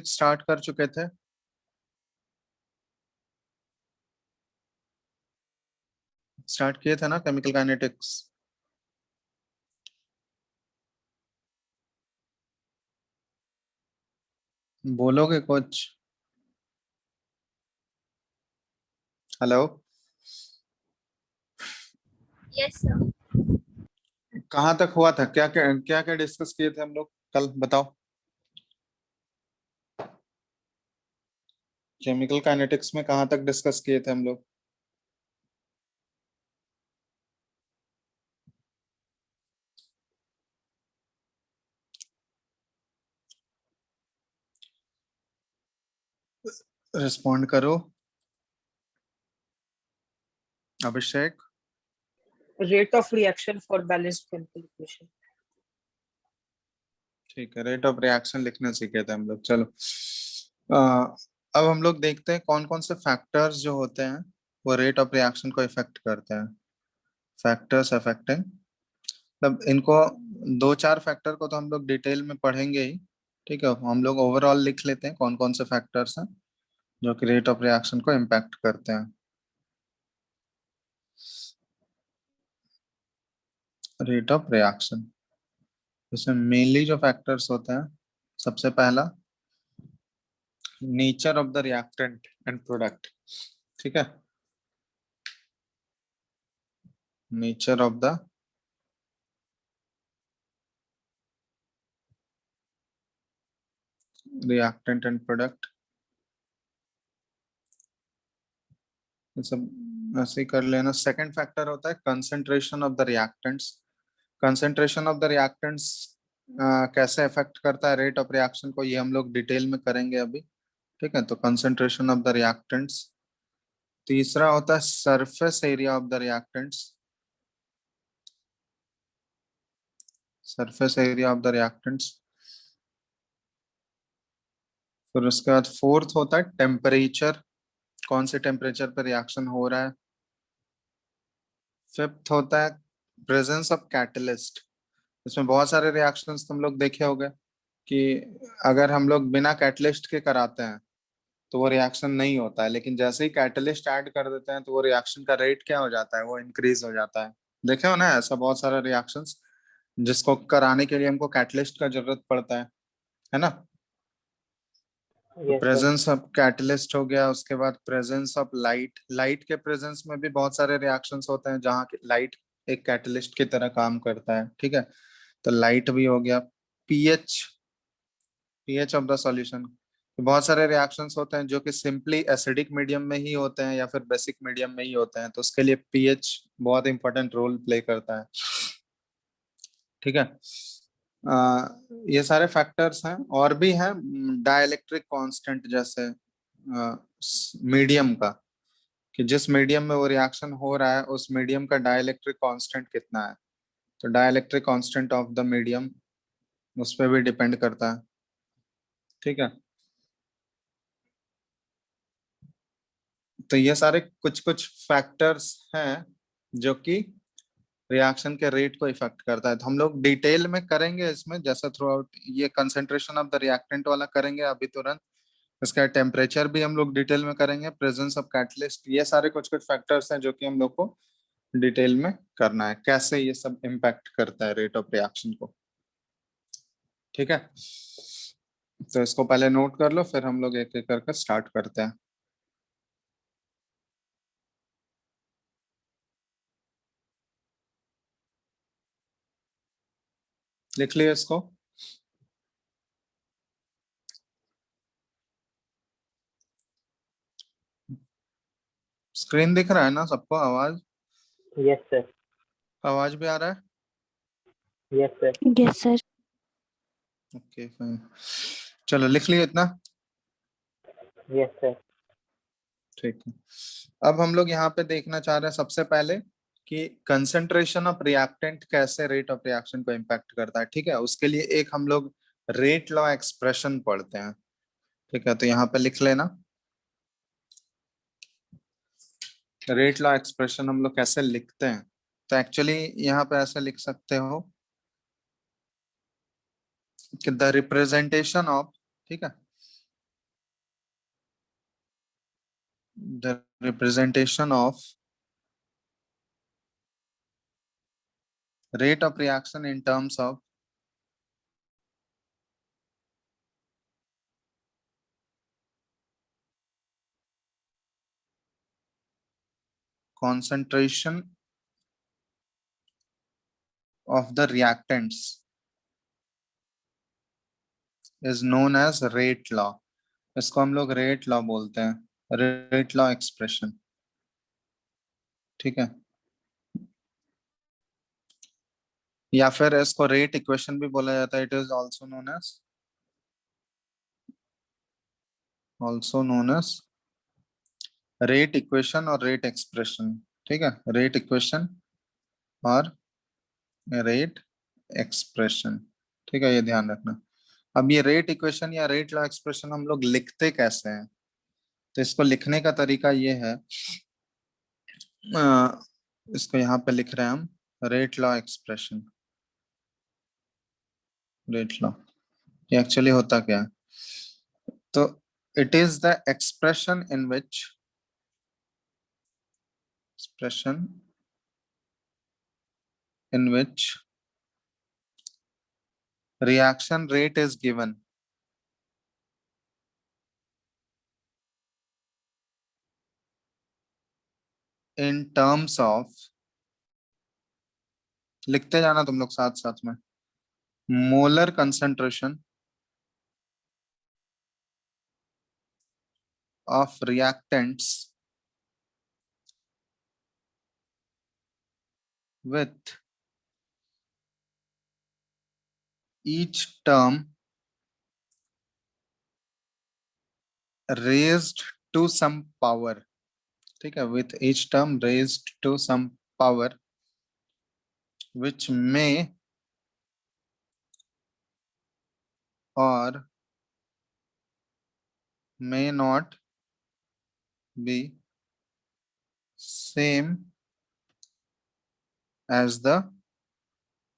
Start कर चुके थे। स्टार्ट किए थे ना केमिकल काइनेटिक्स। बोलोगे कुछ? हेलो। Yes sir. कहाँ तक हुआ था? क्या क्या क्या क्या डिस्कस किए थे हम लोग कल, बताओ। केमिकल काइनेटिक्स में कहाँ तक डिस्कस किए थे हम लोग? रिस्पॉन्ड करो। अभिषेक। Rate of reaction for balanced chemical equation. ठीक है, रेट ऑफ रिएक्शन लिखना सीखे थे हम लोग। चलो अब हम लोग देखते हैं कौन कौन से फैक्टर्स जो होते हैं वो रेट ऑफ रिएक्शन को इफेक्ट करते हैं। फैक्टर्स अफेक्टिंग, मतलब इनको दो चार फैक्टर को तो हम लोग डिटेल में पढ़ेंगे ही। ठीक है, हम लोग ओवरऑल लिख लेते हैं कौन कौन से फैक्टर्स हैं जो कि रेट ऑफ रिएक्शन को इम्पैक्ट करते हैं। रेट ऑफ रिएक्शन इसमें मेनली जो फैक्टर्स होते हैं, सबसे पहला nature of the reactant and product. ठीक है, nature of the reactant and product, ये सब ऐसे ही कर लेना। सेकंड फैक्टर होता है concentration of the reactants. Concentration of the reactants कैसे अफेक्ट करता है रेट ऑफ रिएक्शन को, ये हम लोग डिटेल में करेंगे अभी। ठीक है, तो कंसंट्रेशन ऑफ द रिएक्टेंट्स। तीसरा होता है surface area of the reactants. Surface area of the reactants. फिर उसके बाद फोर्थ होता है टेम्परेचर, कौन से टेम्परेचर पर रिएक्शन हो रहा है। फिफ्थ होता है प्रेजेंस ऑफ कैटलिस्ट। इसमें बहुत सारे रिएक्शंस तुम लोग देखे होंगे कि अगर हम लोग बिना कैटलिस्ट के कराते हैं तो वो रिएक्शन नहीं होता है, लेकिन जैसे ही कैटलिस्ट ऐड कर देते हैं तो वो रिएक्शन का रेट क्या हो जाता है, वो इंक्रीज हो जाता है। देखे हो ना ऐसा बहुत सारा रिएक्शंस जिसको कराने के लिए हमको कैटलिस्ट का जरूरत पड़ता है ना। Yes, sir. Presence of catalyst हो गया, उसके बाद प्रेजेंस ऑफ लाइट। लाइट के प्रेजेंस में भी बहुत सारे रिएक्शंस होते हैं जहाँ लाइट एक कैटलिस्ट की तरह काम करता है। ठीक है, तो लाइट भी हो गया। PH, pH of the solution. बहुत सारे रिएक्शंस होते हैं जो कि सिंपली एसिडिक मीडियम में ही होते हैं या फिर बेसिक मीडियम में ही होते हैं, तो उसके लिए पीएच बहुत इंपॉर्टेंट रोल प्ले करता है। ठीक है, ये सारे फैक्टर्स हैं और भी हैं। डाइलेक्ट्रिक कांस्टेंट जैसे मीडियम का, कि जिस मीडियम में वो रिएक्शन हो रहा है उस मीडियम का डाइलेक्ट्रिक कांस्टेंट कितना है, तो dielectric constant of the medium उस पर भी डिपेंड करता है। ठीक है, तो ये सारे कुछ कुछ फैक्टर्स हैं जो कि रिएक्शन के रेट को इफेक्ट करता है। तो हम लोग डिटेल में करेंगे इसमें, जैसा थ्रू आउट ये कंसेंट्रेशन ऑफ द रिएक्टेंट वाला करेंगे अभी तुरंत। इसका टेम्परेचर भी हम लोग डिटेल में करेंगे, प्रेजेंस ऑफ कैटलिस्ट, ये सारे कुछ कुछ फैक्टर्स हैं जो कि हम लोग को डिटेल में करना है, कैसे ये सब इम्पैक्ट करता है रेट ऑफ रिएक्शन को। ठीक है, तो इसको पहले नोट कर लो, फिर हम लोग एक एक करके स्टार्ट करते हैं। लिख लिया इसको। स्क्रीन दिख रहा है ना सबको? आवाज, Yes, sir. आवाज भी आ रहा है? Yes, sir. Yes sir. Okay fine, चलो लिख लिया इतना। Yes, sir. ठीक है, अब हम लोग यहाँ पे देखना चाह रहे हैं सबसे पहले कि कंसंट्रेशन ऑफ रिएक्टेंट कैसे रेट ऑफ रिएक्शन को इम्पैक्ट करता है। ठीक है, उसके लिए एक हम लोग रेट लॉ एक्सप्रेशन पढ़ते हैं। ठीक है, तो यहाँ पे लिख लेना रेट लॉ एक्सप्रेशन हम लोग कैसे लिखते हैं। तो एक्चुअली यहाँ पे ऐसे लिख सकते हो कि द रिप्रेजेंटेशन ऑफ, ठीक है, the representation of rate of reaction in terms of concentration of the reactants is known as rate law. इसको हम लोग रेट लॉ बोलते हैं, रेट लॉ एक्सप्रेशन। ठीक है, या फिर इसको रेट इक्वेशन भी बोला जाता है। It is also known as rate equation और रेट एक्सप्रेशन। ठीक है, रेट इक्वेशन और रेट एक्सप्रेशन। ठीक है, ये ध्यान रखना। अब ये रेट इक्वेशन या रेट लॉ एक्सप्रेशन हम लोग लिखते कैसे हैं? तो इसको लिखने का तरीका ये है, इसको यहाँ पे लिख रहे हैं हम, rate law expression. Rate law ये एक्चुअली होता क्या है? तो it is the expression in which reaction rate is given in terms of, लिखते जाना तुम लोग साथ साथ में, molar concentration of reactants with each term raised to some power। ठीक है, with each term raised to some power which may or may not be same as the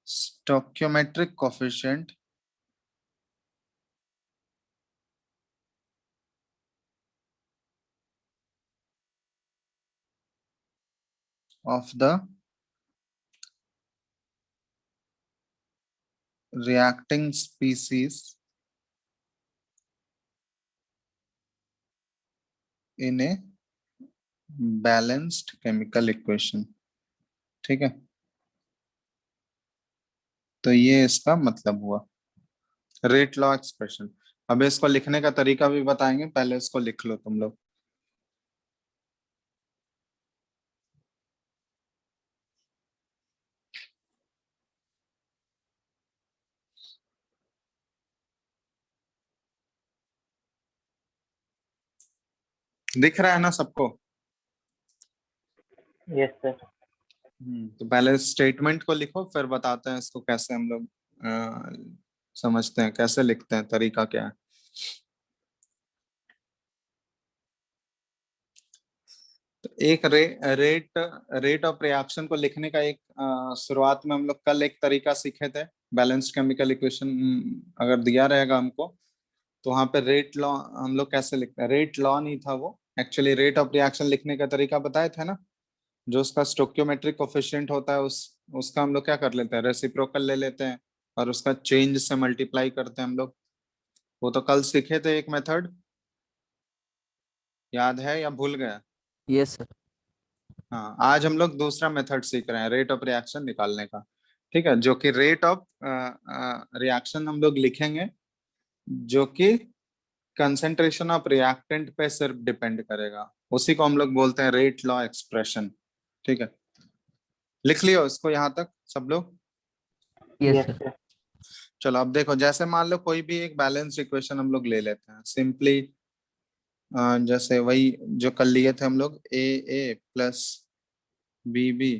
stoichiometric coefficient of the reacting species in a balanced chemical equation। ठीक है, तो ये इसका मतलब हुआ rate law expression. अब इसको लिखने का तरीका भी बताएंगे, पहले इसको लिख लो तुम लोग। दिख रहा है ना सबको? Yes, sir. तो पहले स्टेटमेंट को लिखो, फिर बताते हैं इसको कैसे हम लोग समझते हैं, कैसे लिखते हैं, तरीका क्या है। तो एक रेट ऑफ रिएक्शन को लिखने का एक शुरुआत में हम लोग कल एक तरीका सीखे थे, बैलेंस्ड केमिकल इक्वेशन अगर दिया रहेगा हमको तो वहां पे रेट लॉ हम लोग कैसे लिखते हैं। रेट लॉ नहीं था वो, एक्चुअली रेट ऑफ रिएक्शन लिखने का तरीका बताए थे ना। जो उसका स्टोक्योमेट्रिक कोफिशिएंट होता है उसका हम लोग क्या कर लेते हैं, रेसिप्रोकल ले लेते हैं और उसका चेंज से मल्टीप्लाई करते हैं हम लोग। वो तो कल सीखे थे एक मेथड, याद है या भूल गया? Yes sir. हाँ, आज हम लोग दूसरा मेथड सीख रहे हैं रेट ऑफ रिएक्शन निकालने का। ठीक है, जो कि रेट ऑफ रिएक्शन हम लोग लिखेंगे जो कि कंसेंट्रेशन ऑफ रिएक्टेंट पे सिर्फ डिपेंड करेगा, उसी को हम लोग बोलते हैं रेट लॉ एक्सप्रेशन। ठीक है, लिख लियो इसको यहाँ तक सब लोग? Yes sir. चलो अब देखो, जैसे मान लो कोई भी एक बैलेंस इक्वेशन हम लोग ले लेते हैं सिंपली, जैसे वही जो कल लिए थे हम लोग, ए ए प्लस बी बी,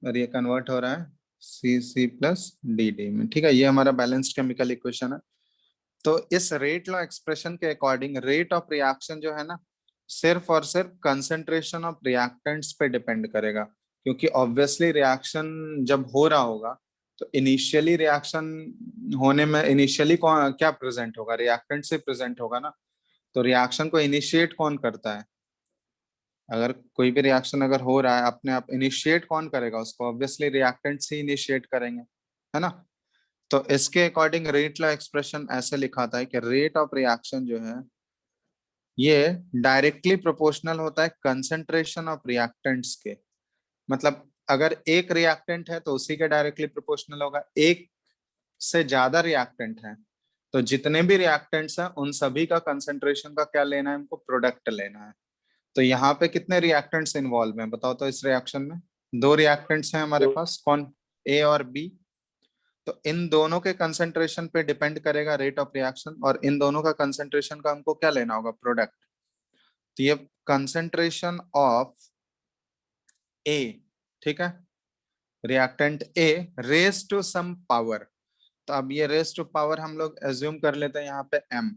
और ये कन्वर्ट हो रहा है सी सी प्लस डी डी में। ठीक है, ये हमारा बैलेंस्ड केमिकल इक्वेशन है। तो इस रेट लॉ एक्सप्रेशन के अकॉर्डिंग रेट ऑफ रिएक्शन जो है ना, सिर्फ और सिर्फ कंसंट्रेशन ऑफ रिएक्टेंट्स पे डिपेंड करेगा। क्योंकि ऑब्वियसली रिएक्शन जब हो रहा होगा तो इनिशियली रिएक्शन होने में इनिशियली कौन क्या प्रेजेंट होगा, रिएक्टेंट से प्रेजेंट होगा ना। तो रिएक्शन को इनिशिएट कौन करता है? अगर कोई भी रिएक्शन अगर हो रहा है, अपने आप इनिशिएट कौन करेगा उसको? ऑब्वियसली रिएक्टेंट्स ही इनिशिएट करेंगे, है ना। तो इसके अकॉर्डिंग रेट लॉ एक्सप्रेशन ऐसे लिखा था कि रेट ऑफ रिएक्शन जो है ये डायरेक्टली प्रोपोर्शनल होता है कंसंट्रेशन ऑफ रिएक्टेंट्स के। मतलब अगर एक रिएक्टेंट है तो उसी के डायरेक्टली प्रोपोर्शनल होगा। एक से ज्यादा रिएक्टेंट है तो जितने भी रिएक्टेंट्स हैं उन सभी का कंसंट्रेशन का क्या लेना है हमको? प्रोडक्ट लेना है। तो यहाँ पे कितने रिएक्टेंट्स इन्वॉल्व हैं बताओ तो? इस रिएक्शन में दो रिएक्टेंट्स हैं हमारे पास, कौन? ए और बी। तो इन दोनों के कंसंट्रेशन पे डिपेंड करेगा रेट ऑफ रिएक्शन, और इन दोनों का कंसंट्रेशन का हमको क्या लेना होगा? प्रोडक्ट। तो ये कंसंट्रेशन ऑफ ए, ठीक है, reactant A raise to some power. तो अब ये रेज टू पावर हम लोग एज्यूम कर लेते हैं यहाँ पे m।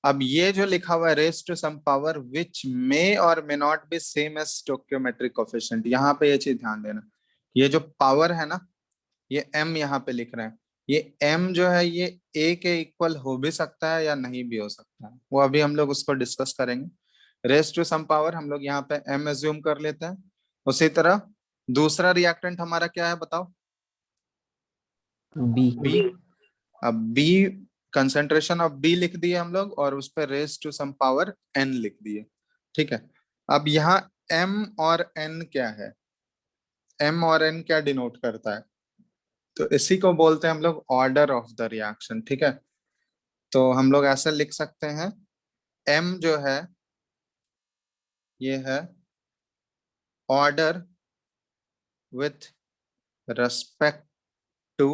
अब ये जो लिखा हुआ है raise to some power which may or may not be same as stoichiometric coefficient, यहाँ पे ये चीज ध्यान देना। ये जो पावर है ना, ये m यहाँ पे लिख रहे हैं, ये m जो है ये a के इक्वल हो भी सकता है या नहीं भी हो सकता है, वो अभी हम लोग उसको डिस्कस करेंगे। रेज टू सम पावर हम लोग यहाँ पे m एज्यूम कर लेते हैं। उसी तरह दूसरा रिएक्टेंट हमारा क्या है बताओ? B. बी। अब बी, कंसेंट्रेशन ऑफ बी लिख दिए हम लोग और उस पर raise to some power N लिख दिए, ठीक है। अब यहाँ एम और एन क्या है? एम और एन क्या डिनोट करता है? तो इसी को बोलते हैं हम लोग ऑर्डर ऑफ द रिएक्शन, ठीक है। तो हम लोग ऐसे लिख सकते हैं, एम जो है ये है order with respect to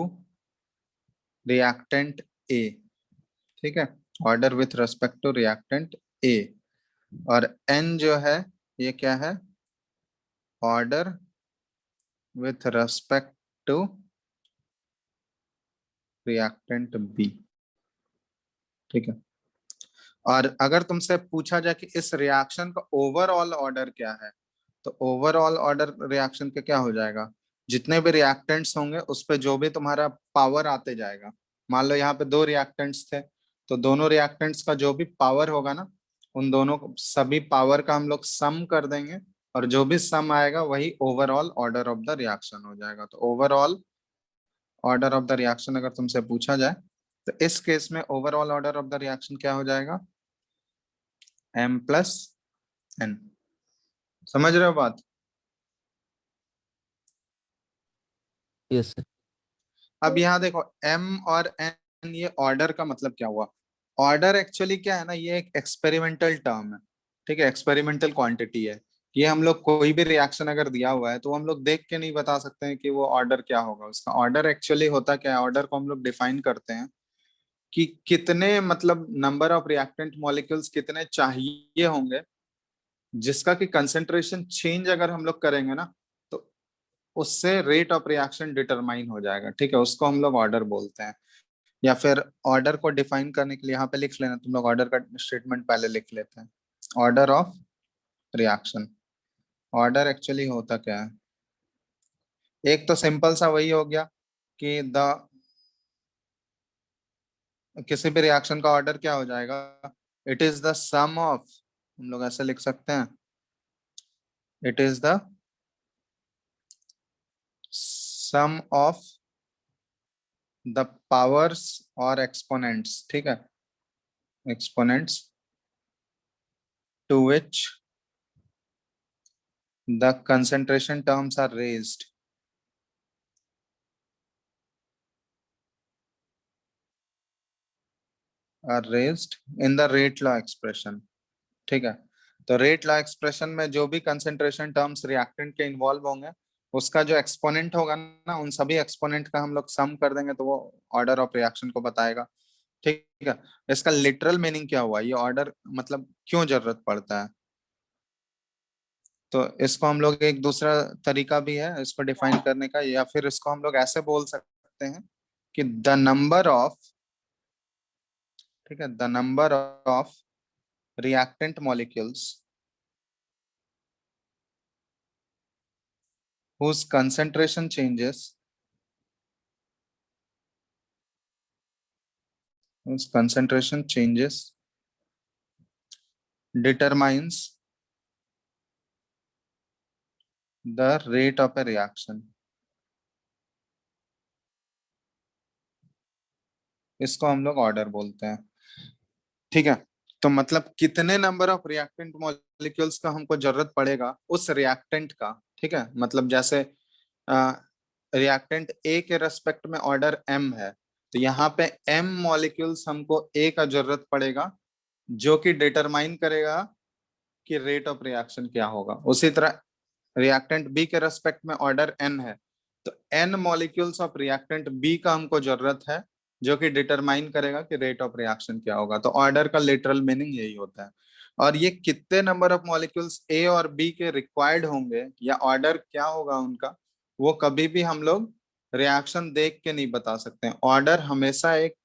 reactant A, ठीक है, order with respect to reactant A. और एन जो है ये क्या है? Order with respect to reactant B, ठीक है। और अगर तुमसे पूछा जाए कि इस रिएक्शन का ओवरऑल ऑर्डर क्या है, तो ओवरऑल ऑर्डर रिएक्शन का क्या हो जाएगा? जितने भी रिएक्टेंट्स होंगे उस पे जो भी तुम्हारा पावर आते जाएगा। मान लो यहाँ पे दो रिएक्टेंट्स थे, तो दोनों रिएक्टेंट्स का जो भी पावर होगा ना, उन दोनों को सभी पावर का हम लोग सम कर देंगे, और जो भी सम आएगा वही overall order of the reaction हो जाएगा। तो overall order of the reaction अगर तुमसे पूछा जाए तो इस केस में overall order of the reaction क्या हो जाएगा? m plus n। समझ रहे हो बात? Yes, sir. अब यहाँ देखो m और n, ये ऑर्डर का मतलब क्या हुआ? ऑर्डर एक्चुअली क्या है ना, ये एक एक्सपेरिमेंटल टर्म है, ठीक है, एक्सपेरिमेंटल क्वांटिटी है। ये हम लोग कोई भी रिएक्शन अगर दिया हुआ है तो हम लोग देख के नहीं बता सकते हैं कि वो ऑर्डर क्या होगा। उसका ऑर्डर एक्चुअली होता क्या है? ऑर्डर को हम लोग डिफाइन करते हैं कि कितने, मतलब नंबर ऑफ रिएक्टेंट मॉलिक्यूल्स कितने चाहिए होंगे, जिसका कि कंसेंट्रेशन चेंज अगर हम लोग करेंगे ना तो उससे रेट ऑफ रिएक्शन डिटरमाइन हो जाएगा, ठीक है। उसको हम लोग ऑर्डर बोलते हैं। या फिर ऑर्डर को डिफाइन करने के लिए यहाँ पे लिख लेना तुम लोग, ऑर्डर का स्टेटमेंट पहले लिख लेते हैं। Order of reaction, order actually होता क्या है? एक तो सिंपल सा वही हो गया कि द, किसी भी रिएक्शन का ऑर्डर क्या हो जाएगा? It is the sum of, हम लोग ऐसे लिख सकते हैं, it is the sum of the powers और एक्सपोनेंट्स, ठीक है, exponents to which the concentration terms are raised, are raised in the rate law expression, ठीक है। तो रेट लॉ एक्सप्रेशन में जो भी कंसेंट्रेशन टर्म्स रिएक्टेंट के इन्वॉल्व होंगे उसका जो एक्सपोनेंट होगा ना, उन सभी एक्सपोनेंट का हम लोग सम कर देंगे तो वो ऑर्डर ऑफ रिएक्शन को बताएगा, ठीक है। इसका लिटरल मीनिंग क्या हुआ? ये ऑर्डर मतलब क्यों जरूरत पड़ता है? तो इसको हम लोग, एक दूसरा तरीका भी है इसको डिफाइन करने का, या फिर इसको हम लोग ऐसे बोल सकते हैं कि द नंबर ऑफ, ठीक है, the number of reactant molecules whose concentration changes, whose concentration changes determines the rate of A reaction, इसको हम लोग ऑर्डर बोलते हैं। ठीक है, तो मतलब कितने नंबर ऑफ रिएक्टेंट मॉलिक्यूल्स का हमको जरूरत पड़ेगा उस रिएक्टेंट का। ठीक है, मतलब जैसे रिएक्टेंट ए के रेस्पेक्ट में ऑर्डर एम है, तो यहाँ पे एम मॉलिक्यूल्स हमको ए का जरूरत पड़ेगा, जो कि डिटरमाइन करेगा कि रेट ऑफ रिएक्शन क्या होगा। उसी तरह रिएक्टेंट बी के रेस्पेक्ट में ऑर्डर एन है, तो N molecules of reactant B का हमको जरूरत है, जो कि डिटरमाइन करेगा कि रेट ऑफ रिएक्शन क्या होगा। तो ऑर्डर का लिटरल मीनिंग यही होता है। और ये कितने नंबर ऑफ मॉलिक्यूल्स ए और बी के रिक्वायर्ड होंगे या ऑर्डर क्या होगा उनका, वो कभी भी हम लोग रिएक्शन देख के नहीं बता सकते हैं। ऑर्डर हमेशा एक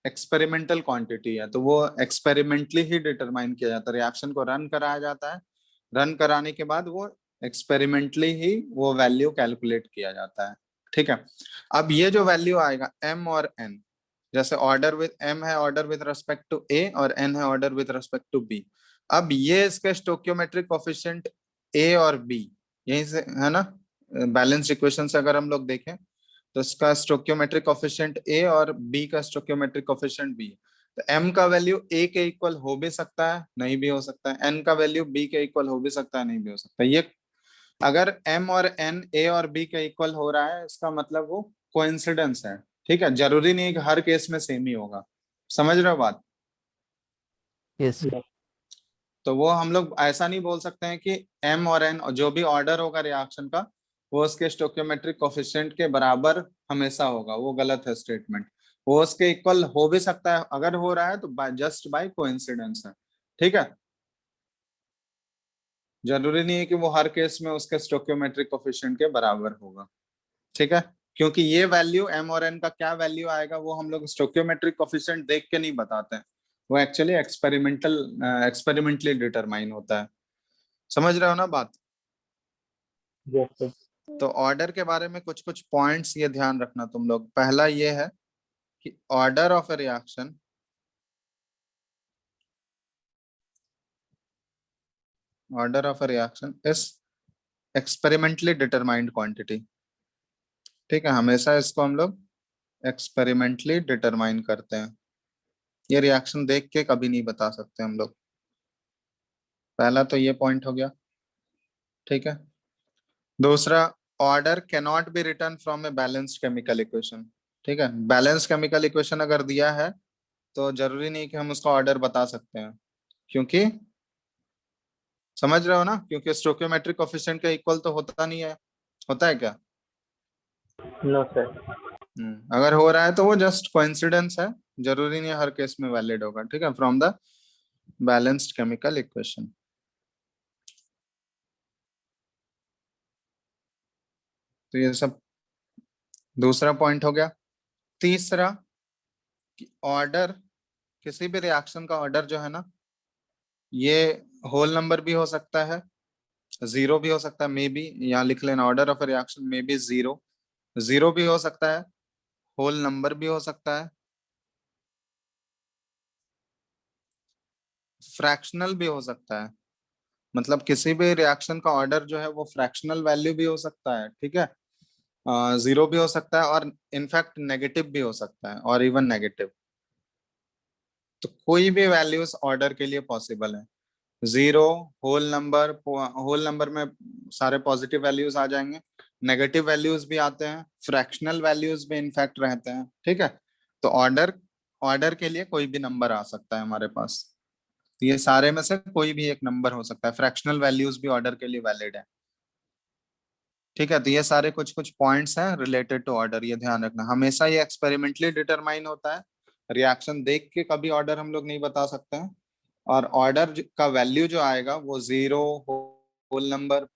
एक्सपेरिमेंटल क्वांटिटी है, तो वो एक्सपेरिमेंटली ही डिटरमाइन किया जाता है। रिएक्शन को रन कराया जाता है, रन कराने के बाद वो एक्सपेरिमेंटली ही वो वैल्यू कैलकुलेट किया जाता है। ठीक है, अब ये जो वैल्यू आएगा एम और एन, जैसे ऑर्डर विद एम है order with respect to A और एन है order with respect to B. अब ये इसके स्टोक्योमेट्रिक कोफिशिएंट ए और बी, यहीं से है ना, बैलेंस इक्वेशन से अगर हम लोग देखें तो इसका स्टोक्योमेट्रिक कोफिशिएंट ए और बी का स्टोक्योमेट्रिक कोफिशिएंट बी। तो एम का वैल्यू ए के इक्वल हो भी सकता है, नहीं भी हो सकता है। एन का वैल्यू बी के इक्वल हो भी सकता है, नहीं भी हो सकता है। ये अगर एम और एन ए और बी के इक्वल हो रहा है, इसका मतलब वो कोइंसिडेंस है। ठीक है, जरूरी नहीं है कि हर केस में सेम ही होगा। समझ रहे हो बात? Yes, sir. तो वो हम लोग ऐसा नहीं बोल सकते हैं कि एम और एन जो भी ऑर्डर होगा रिएक्शन का, वो उसके स्टोक्योमेट्रिक कोफिशिएंट के बराबर हमेशा होगा। वो गलत है स्टेटमेंट। वो उसके इक्वल हो भी सकता है, अगर हो रहा है तो जस्ट बाय कोइंसिडेंस है। ठीक है, जरूरी नहीं है कि वो हर केस में उसके स्टोक्योमेट्रिक कोफिशिएंट के बराबर होगा। ठीक है, क्योंकि ये वैल्यू एम और एन का क्या वैल्यू आएगा वो हम लोग स्टोक्योमेट्रिक कोफिशिएंट देख के नहीं बताते हैं। वो एक्चुअली एक्सपेरिमेंटली डिटरमाइन होता है। समझ रहे हो ना बात? Yes, sir. तो ऑर्डर के बारे में कुछ कुछ पॉइंट्स ये ध्यान रखना तुम लोग। पहला ये है कि order of A reaction is experimentally determined quantity. ठीक है, हमेशा इसको हम लोग एक्सपेरिमेंटली डिटरमाइन करते हैं। ये रिएक्शन देख के कभी नहीं बता सकते हम लोग। पहला तो ये पॉइंट हो गया। ठीक है, दूसरा, order can not be return from a balanced chemical equation. ठीक है, बैलेंस्ड केमिकल इक्वेशन अगर दिया है तो जरूरी नहीं कि हम उसका ऑर्डर बता सकते हैं, क्योंकि समझ रहे हो ना, क्योंकि स्टोकियोमेट्रिक कोफिशिएंट का इक्वल तो होता नहीं है। होता है क्या? No, sir. अगर हो रहा है तो वो जस्ट कोइंसिडेंस है, जरूरी नहीं हर केस में वैलिड होगा। ठीक है, from the balanced chemical equation. तो ये सब दूसरा पॉइंट हो गया। तीसरा कि ऑर्डर, किसी भी रिएक्शन का ऑर्डर जो है ना, ये होल नंबर भी हो सकता है, जीरो भी हो सकता है। मे बी यहाँ लिख लेना, order of reaction may be zero, zero भी हो सकता है, होल नंबर भी हो सकता है, फ्रैक्शनल भी हो सकता है। मतलब किसी भी रिएक्शन का ऑर्डर जो है वो फ्रैक्शनल वैल्यू भी हो सकता है। ठीक है, जीरो भी हो सकता है और इनफैक्ट नेगेटिव भी हो सकता है, और इवन नेगेटिव। तो कोई भी वैल्यूज ऑर्डर के लिए पॉसिबल है। जीरो, होल नंबर में सारे पॉजिटिव वैल्यूज आ जाएंगे, नेगेटिव वैल्यूज भी आते हैं, फ्रैक्शनल वैल्यूज भी इनफैक्ट रहते हैं। ठीक है, तो ऑर्डर ऑर्डर के लिए कोई भी नंबर आ सकता है हमारे पास। तो ये सारे में से कोई भी एक नंबर हो सकता है। फ्रैक्शनल वैल्यूज भी ऑर्डर के लिए वैलिड है। ठीक है, तो ये सारे कुछ कुछ पॉइंट्स हैं रिलेटेड टू ऑर्डर, ये ध्यान रखना। हमेशा ये एक्सपेरिमेंटली डिटरमाइन होता है, रिएक्शन देख के कभी ऑर्डर हम लोग नहीं बता सकते हैं। और ऑर्डर का वैल्यू जो आएगा वो zero, whole number,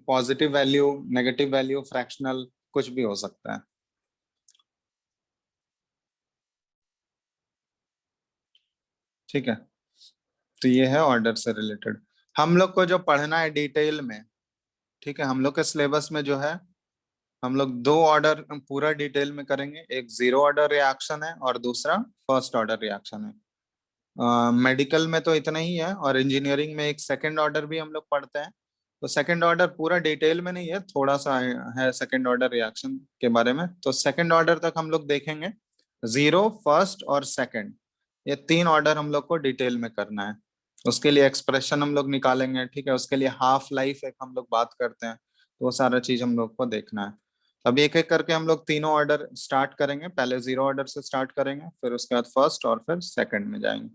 positive value, negative value, fractional, कुछ भी हो सकता है। ठीक है, तो ये है ऑर्डर से रिलेटेड। हम लोग को जो पढ़ना है डिटेल में, ठीक है, हम लोग के सिलेबस में जो है, हम लोग दो ऑर्डर पूरा डिटेल में करेंगे। एक जीरो ऑर्डर रिएक्शन है और दूसरा फर्स्ट ऑर्डर रिएक्शन है। मेडिकल में तो इतना ही है, और इंजीनियरिंग में एक सेकंड ऑर्डर भी हम लोग पढ़ते हैं, तो सेकंड ऑर्डर पूरा डिटेल में नहीं है, थोड़ा सा है सेकंड ऑर्डर रिएक्शन के बारे में। तो सेकंड ऑर्डर तक हम लोग देखेंगे, 0, फर्स्ट और सेकंड, ये 3 ऑर्डर हम लोग को डिटेल में करना है। उसके लिए एक्सप्रेशन हम लोग निकालेंगे, ठीक है। उसके लिए हाफ लाइफ एक हम लोग बात करते हैं, तो वो सारा चीज हम लोग को देखना है। अभी एक एक करके हम लोग तीनों ऑर्डर स्टार्ट करेंगे। पहले 0 ऑर्डर से स्टार्ट करेंगे, फिर उसके बाद फर्स्ट और फिर सेकंड में जाएंगे,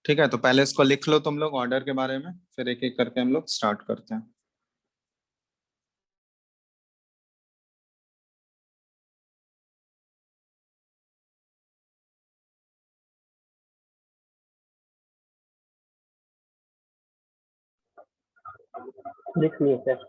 ठीक है। तो पहले इसको लिख लो तुम लोग ऑर्डर के बारे में, फिर एक एक करके हम लोग स्टार्ट करते हैं। लिख लिए सर।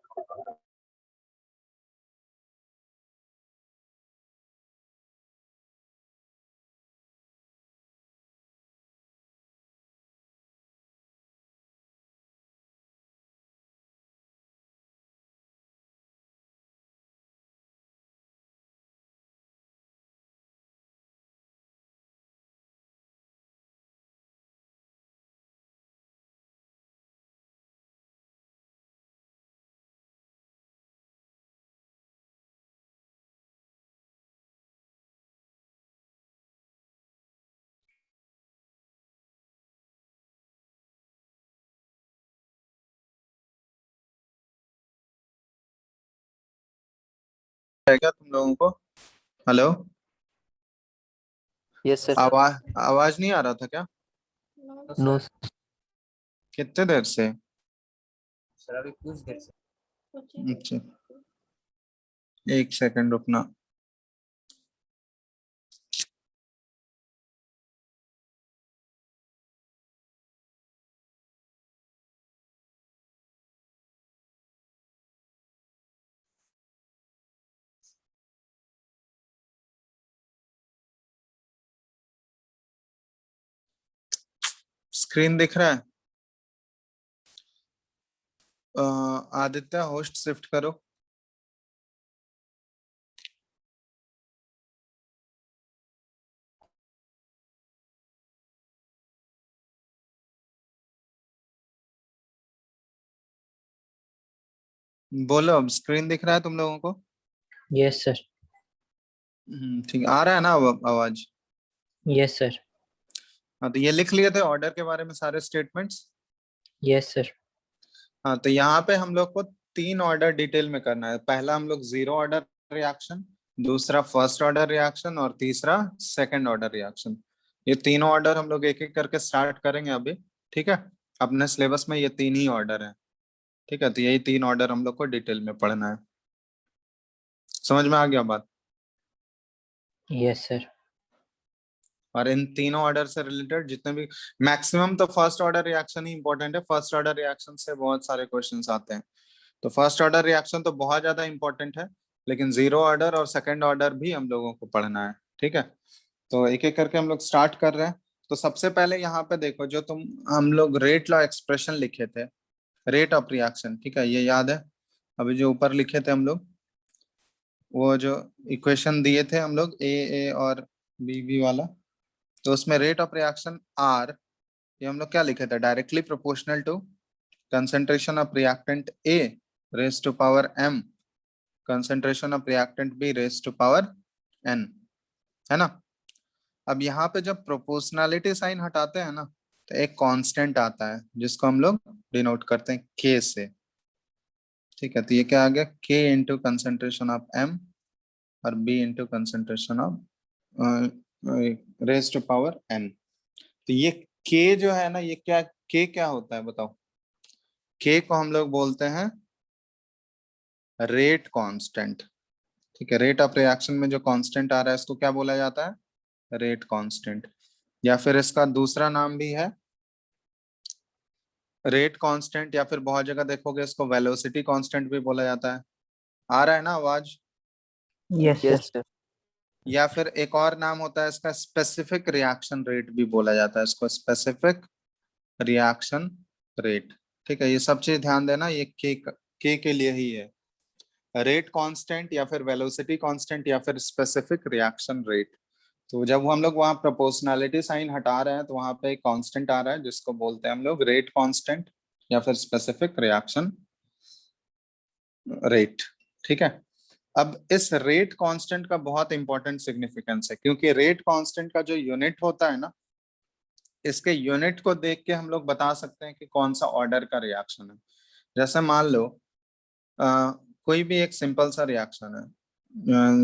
है क्या तुम लोगों को? Hello, yes sir. आवाज आवाज नहीं आ रहा था क्या? No, नो कितने देर से? सर, अभी कुछ देर से। अच्छा, एक सेकंड रुकना। स्क्रीन दिख रहा है? आदित्य होस्ट शिफ्ट करो। बोलो, अब स्क्रीन दिख रहा है तुम लोगों को? Yes sir. ठीक, आ रहा है ना आवाज? Yes sir. हाँ, तो ये लिख लिए थे ऑर्डर के बारे में सारे स्टेटमेंट्स। Yes sir. हाँ, तो यहाँ पे हम लोग को 3 ऑर्डर डिटेल में करना है। पहला हम लोग 0 ऑर्डर रिएक्शन, दूसरा फर्स्ट ऑर्डर रिएक्शन और तीसरा सेकंड ऑर्डर रिएक्शन। ये तीनों ऑर्डर हम लोग एक एक करके स्टार्ट करेंगे अभी, ठीक है। अपने सिलेबस में ये 3 ही ऑर्डर है, ठीक है। तो यही 3 ऑर्डर हम लोग को डिटेल में पढ़ना है। समझ में आ गया बात? Yes sir. और इन तीनों ऑर्डर से रिलेटेड जितने भी, मैक्सिमम तो फर्स्ट ऑर्डर रिएक्शन ही इंपॉर्टेंट है। फर्स्ट ऑर्डर रिएक्शन से बहुत सारे क्वेश्चंस आते हैं, तो फर्स्ट ऑर्डर रिएक्शन तो बहुत ज्यादा इंपॉर्टेंट है। लेकिन 0 ऑर्डर और सेकंड ऑर्डर भी हम लोगों को पढ़ना है, ठीक है। तो एक एक करके हम लोग स्टार्ट कर रहे हैं। तो सबसे पहले यहाँ पे देखो, जो हम लोग रेट लॉ एक्सप्रेशन लिखे थे, रेट ऑफ रिएक्शन, ठीक है, ये याद है? अभी जो ऊपर लिखे थे हम लोग, वो जो इक्वेशन दिए थे हम लोग, ए और बी वाला, तो उसमें रेट ऑफ रिएक्शन आर, ये हम लोग क्या लिखे थे? Directly proportional to concentration of reactant A raise to power M, concentration of reactant B raise to power N, है ना। अब यहाँ पे जब प्रोपोर्शनैलिटी साइन हटाते हैं ना, तो एक कांस्टेंट आता है जिसको हम लोग डिनोट करते हैं के से, ठीक है। तो ये क्या आ गया? K into concentration of M और B into concentration of raise to power N. तो ये के जो है ना, ये क्या, के क्या होता है बताओ? के को हम लोग बोलते हैं रेट कांस्टेंट, ठीक है। रेट ऑफ रिएक्शन में जो कांस्टेंट आ रहा है इसको क्या बोला जाता है? Rate constant. या फिर इसका दूसरा नाम भी है रेट कांस्टेंट, या फिर बहुत जगह देखोगे इसको वेलोसिटी कांस्टेंट भी बोला जाता है। आ रहा है ना आवाज? Yes yes sir. सर। या फिर एक और नाम होता है इसका, स्पेसिफिक रिएक्शन रेट भी बोला जाता है इसको, स्पेसिफिक रिएक्शन रेट, ठीक है। ये सब चीज ध्यान देना, ये के लिए ही है। रेट कांस्टेंट या फिर वेलोसिटी कांस्टेंट या फिर स्पेसिफिक रिएक्शन रेट, तो जब हम लोग वहाँ प्रोपोर्शनैलिटी साइन हटा रहे हैं तो वहां पे एक कांस्टेंट आ रहा है जिसको बोलते हैं हम लोग रेट कांस्टेंट या फिर स्पेसिफिक रिएक्शन रेट। ठीक है, अब इस रेट कांस्टेंट का बहुत इंपॉर्टेंट सिग्निफिकेंस है, क्योंकि रेट कांस्टेंट का जो यूनिट होता है ना, इसके यूनिट को देख के हम लोग बता सकते हैं कि कौन सा ऑर्डर का रिएक्शन है। जैसे मान लो कोई भी एक सिंपल सा रिएक्शन है,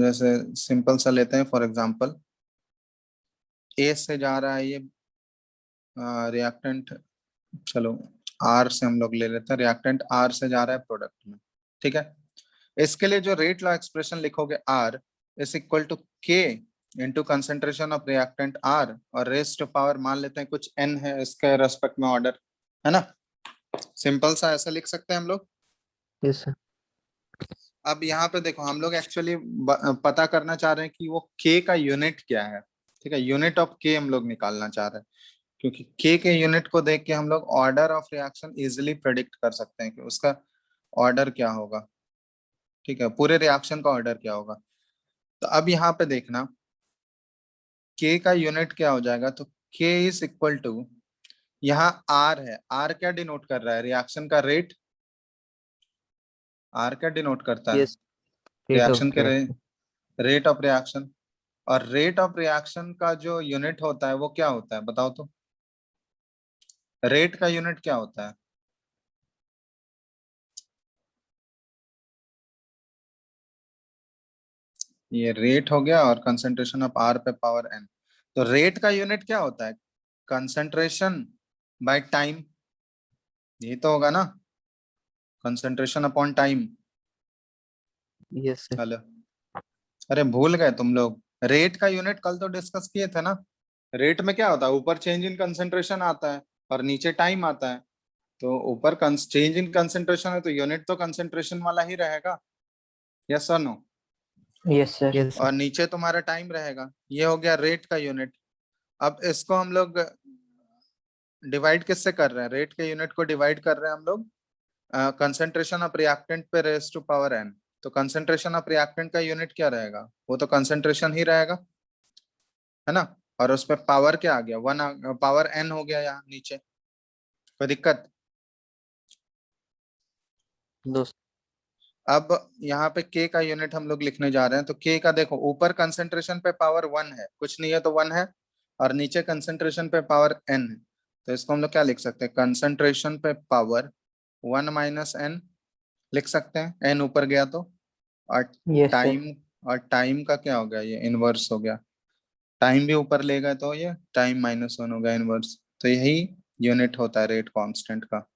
जैसे सिंपल सा लेते हैं, फॉर एग्जांपल ए से जा रहा है ये रिएक्टेंट, चलो आर से हम लोग ले लेते हैं, रिएक्टेंट आर से जा रहा है प्रोडक्ट में। ठीक है, इसके लिए जो रेट लॉ एक्सप्रेशन लिखोगे R is equal to K into concentration of reactant R, और रेस्ट टू पावर मान लेते हैं कुछ एन है इसके रेस्पेक्ट में ऑर्डर, है ना। सिंपल सा ऐसा लिख सकते हैं हम लोग। Yes, sir. अब यहाँ पे देखो हम लोग एक्चुअली पता करना चाह रहे हैं कि वो के का यूनिट क्या है। ठीक है, यूनिट ऑफ के हम लोग निकालना चाह रहे हैं, क्योंकि के यूनिट को देख के हम लोग order of reaction easily predict कर सकते हैं कि उसका ऑर्डर क्या होगा। ठीक है, पूरे रिएक्शन का ऑर्डर क्या होगा। तो अब यहाँ पे देखना के का यूनिट क्या हो जाएगा, तो के इज इक्वल टू, यहाँ आर है, आर क्या डिनोट कर रहा है, रिएक्शन का रेट। आर क्या डिनोट करता है, Yes. Rate of रिएक्शन के reaction. Rate of reaction. और रेट ऑफ रिएक्शन का जो यूनिट होता है वो क्या होता है बताओ तो, रेट का यूनिट क्या होता है। ये रेट हो गया और कंसंट्रेशन ऑफ आर पे पावर एन। तो रेट का यूनिट क्या होता है, कंसंट्रेशन बाय टाइम, ये तो होगा ना, concentration upon time. Yes, sir. Hello, अरे भूल गए तुम लोग, रेट का यूनिट कल तो डिस्कस किए थे ना। रेट में क्या होता है, ऊपर चेंज इन कंसंट्रेशन आता है और नीचे टाइम आता है। तो ऊपर चेंज इन कंसंट्रेशन है तो यूनिट तो कंसंट्रेशन वाला ही रहेगा, यस और no. Yes, sir. Yes, sir. और नीचे तुम्हारा टाइम रहेगा, ये हो गया रेट का यूनिट। अब इसको हम लोग डिवाइड किससे कर रहे हैं, रेट के यूनिट को डिवाइड कर रहे हैं हम लोग कंसंट्रेशन ऑफ रिएक्टेंट पे रेज टू पावर एन। तो कंसंट्रेशन ऑफ रिएक्टेंट का यूनिट क्या रहेगा, वो तो कंसंट्रेशन ही रहेगा, है ना। और उस पर पावर क्या आ गया, वन पावर एन हो गया यहाँ नीचे, कोई दिक्कत। No, sir. अब यहाँ पे के का यूनिट हम लोग लिखने जा रहे हैं, तो के का देखो ऊपर कंसंट्रेशन पे पावर वन है, कुछ नहीं है तो वन है, और नीचे कंसंट्रेशन पे पावर एन है। तो इसको हम लोग क्या लिख सकते हैं, कंसंट्रेशन पे पावर वन माइनस एन लिख सकते हैं, एन ऊपर गया तो। और Yes, sir. टाइम, और टाइम का क्या हो गया, ये इनवर्स हो गया, टाइम भी ऊपर ले गए तो ये टाइम माइनस वन हो गया इनवर्स। तो यही यूनिट होता है रेट कांस्टेंट का।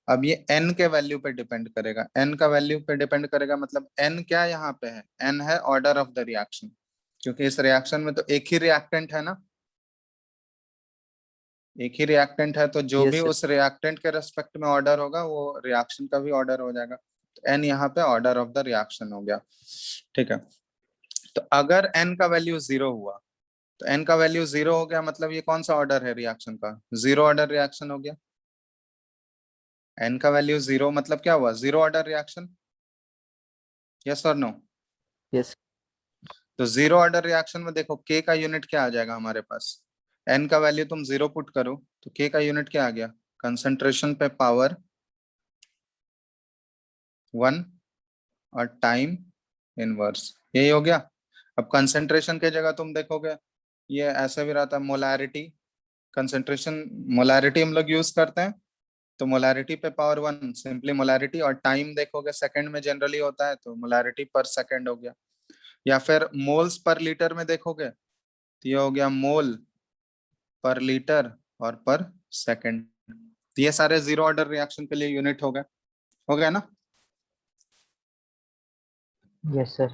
अब ये n के वैल्यू पे डिपेंड करेगा, n का वैल्यू पे डिपेंड करेगा मतलब n क्या यहाँ पे है, n है ऑर्डर ऑफ द रिएक्शन, क्योंकि इस रिएक्शन में तो एक ही रिएक्टेंट है ना, एक ही रिएक्टेंट है, तो जो Yes, भी sir. उस रिएक्टेंट के रेस्पेक्ट में ऑर्डर होगा वो रिएक्शन का भी ऑर्डर हो जाएगा। तो n यहाँ पे ऑर्डर ऑफ द रिएक्शन हो गया। ठीक है, तो अगर n का वैल्यू जीरो हुआ, तो n का वैल्यू जीरो हो गया मतलब ये कौन सा ऑर्डर है रिएक्शन का, जीरो ऑर्डर रिएक्शन हो गया। n का वैल्यू जीरो मतलब क्या हुआ, जीरो ऑर्डर रिएक्शन, यस और नो। Yes. तो जीरो ऑर्डर रिएक्शन में देखो के का यूनिट क्या आ जाएगा हमारे पास, एन का वैल्यू तुम जीरो पुट करो तो के का यूनिट क्या आ गया, कंसंट्रेशन पे पावर वन और टाइम इनवर्स, यही हो गया। अब कंसंट्रेशन के जगह तुम देखोगे ये ऐसे भी रहता है, मोलैरिटी कंसंट्रेशन, मोलैरिटी हम लोग यूज करते हैं, तो मोलैरिटी पे पावर वन सिंपली मोलैरिटी, और टाइम देखोगे सेकंड में जनरली होता है तो मोलैरिटी पर सेकंड हो गया। या फिर मोल्स पर लीटर में देखोगे तो ये हो गया मोल पर लीटर और पर सेकंड। तो ये सारे जीरो ऑर्डर रिएक्शन के लिए यूनिट हो गया ना। Yes, sir.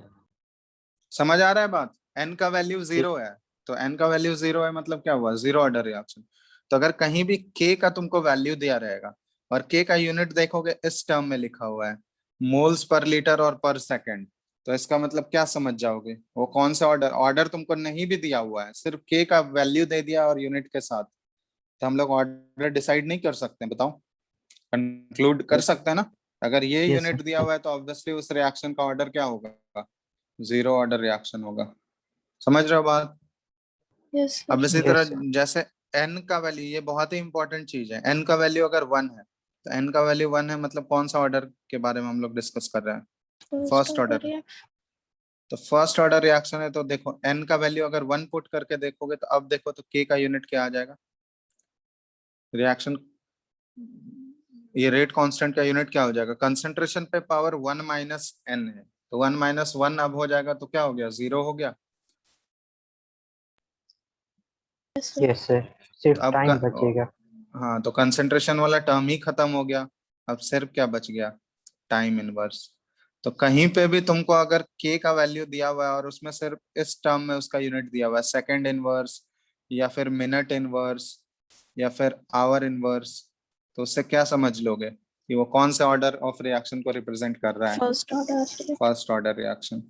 समझ आ रहा है बात, एन का वैल्यू जीरो है, तो एन का वैल्यू जीरो है मतलब क्या हुआ, जीरो ऑर्डर रिएक्शन। तो अगर कहीं भी के का तुमको वैल्यू दिया रहेगा और के का यूनिट देखोगे इस टर्म में लिखा हुआ है मोल्स पर लीटर और पर सेकंड, तो इसका मतलब क्या समझ जाओगे, वो कौन सा ऑर्डर, ऑर्डर तुमको नहीं भी दिया हुआ है, सिर्फ के का वैल्यू दे दिया और यूनिट के साथ, तो हम लोग ऑर्डर डिसाइड नहीं कर सकते, बताओ, कंक्लूड कर सकते हैं ना। अगर ये Yes, sir. यूनिट दिया हुआ है तो ऑब्वियसली उस रिएक्शन का ऑर्डर क्या होगा, जीरो ऑर्डर रिएक्शन होगा। समझ रहे हो बात। Yes, sir. अब इसी Yes, तरह sir. जैसे n का वैल्यू, ये बहुत ही इंपॉर्टेंट चीज है, n का वैल्यू अगर 1 है तो n का वैल्यू 1 है मतलब कौन सा ऑर्डर के बारे में हम लोग डिस्कस कर रहे हैं? First order. तो फर्स्ट ऑर्डर रिएक्शन है तो देखो n का वैल्यू अगर 1 पुट करके देखोगे तो अब देखो तो k का यूनिट क्या आ जाएगा? रिएक्शन, ये रेट कांस्टेंट का यूनिट क्या हो जाएगा? कंसंट्रेशन पे पावर 1 माइनस n है, तो 1 माइनस 1 अब हो जाएगा तो क्या हो गया? 0 हो गया। Yes, sir. Yes, sir. सिर्फ तो अब टाइम बचेगा. हाँ, तो कंसंट्रेशन वाला टर्म ही खत्म हो गया, अब सिर्फ क्या बच गया? Time inverse. तो कहीं पे भी तुमको अगर k का वैल्यू दिया हुआ है और उसमें सिर्फ इस टर्म में उसका यूनिट दिया हुआ है, सेकंड इनवर्स या फिर मिनट इनवर्स या फिर आवर इनवर्स, तो उससे क्या समझ लोगे कि वो कौन से ऑर्डर ऑफ रिएक्शन को रिप्रेजेंट कर रहा है? First order. First order reaction.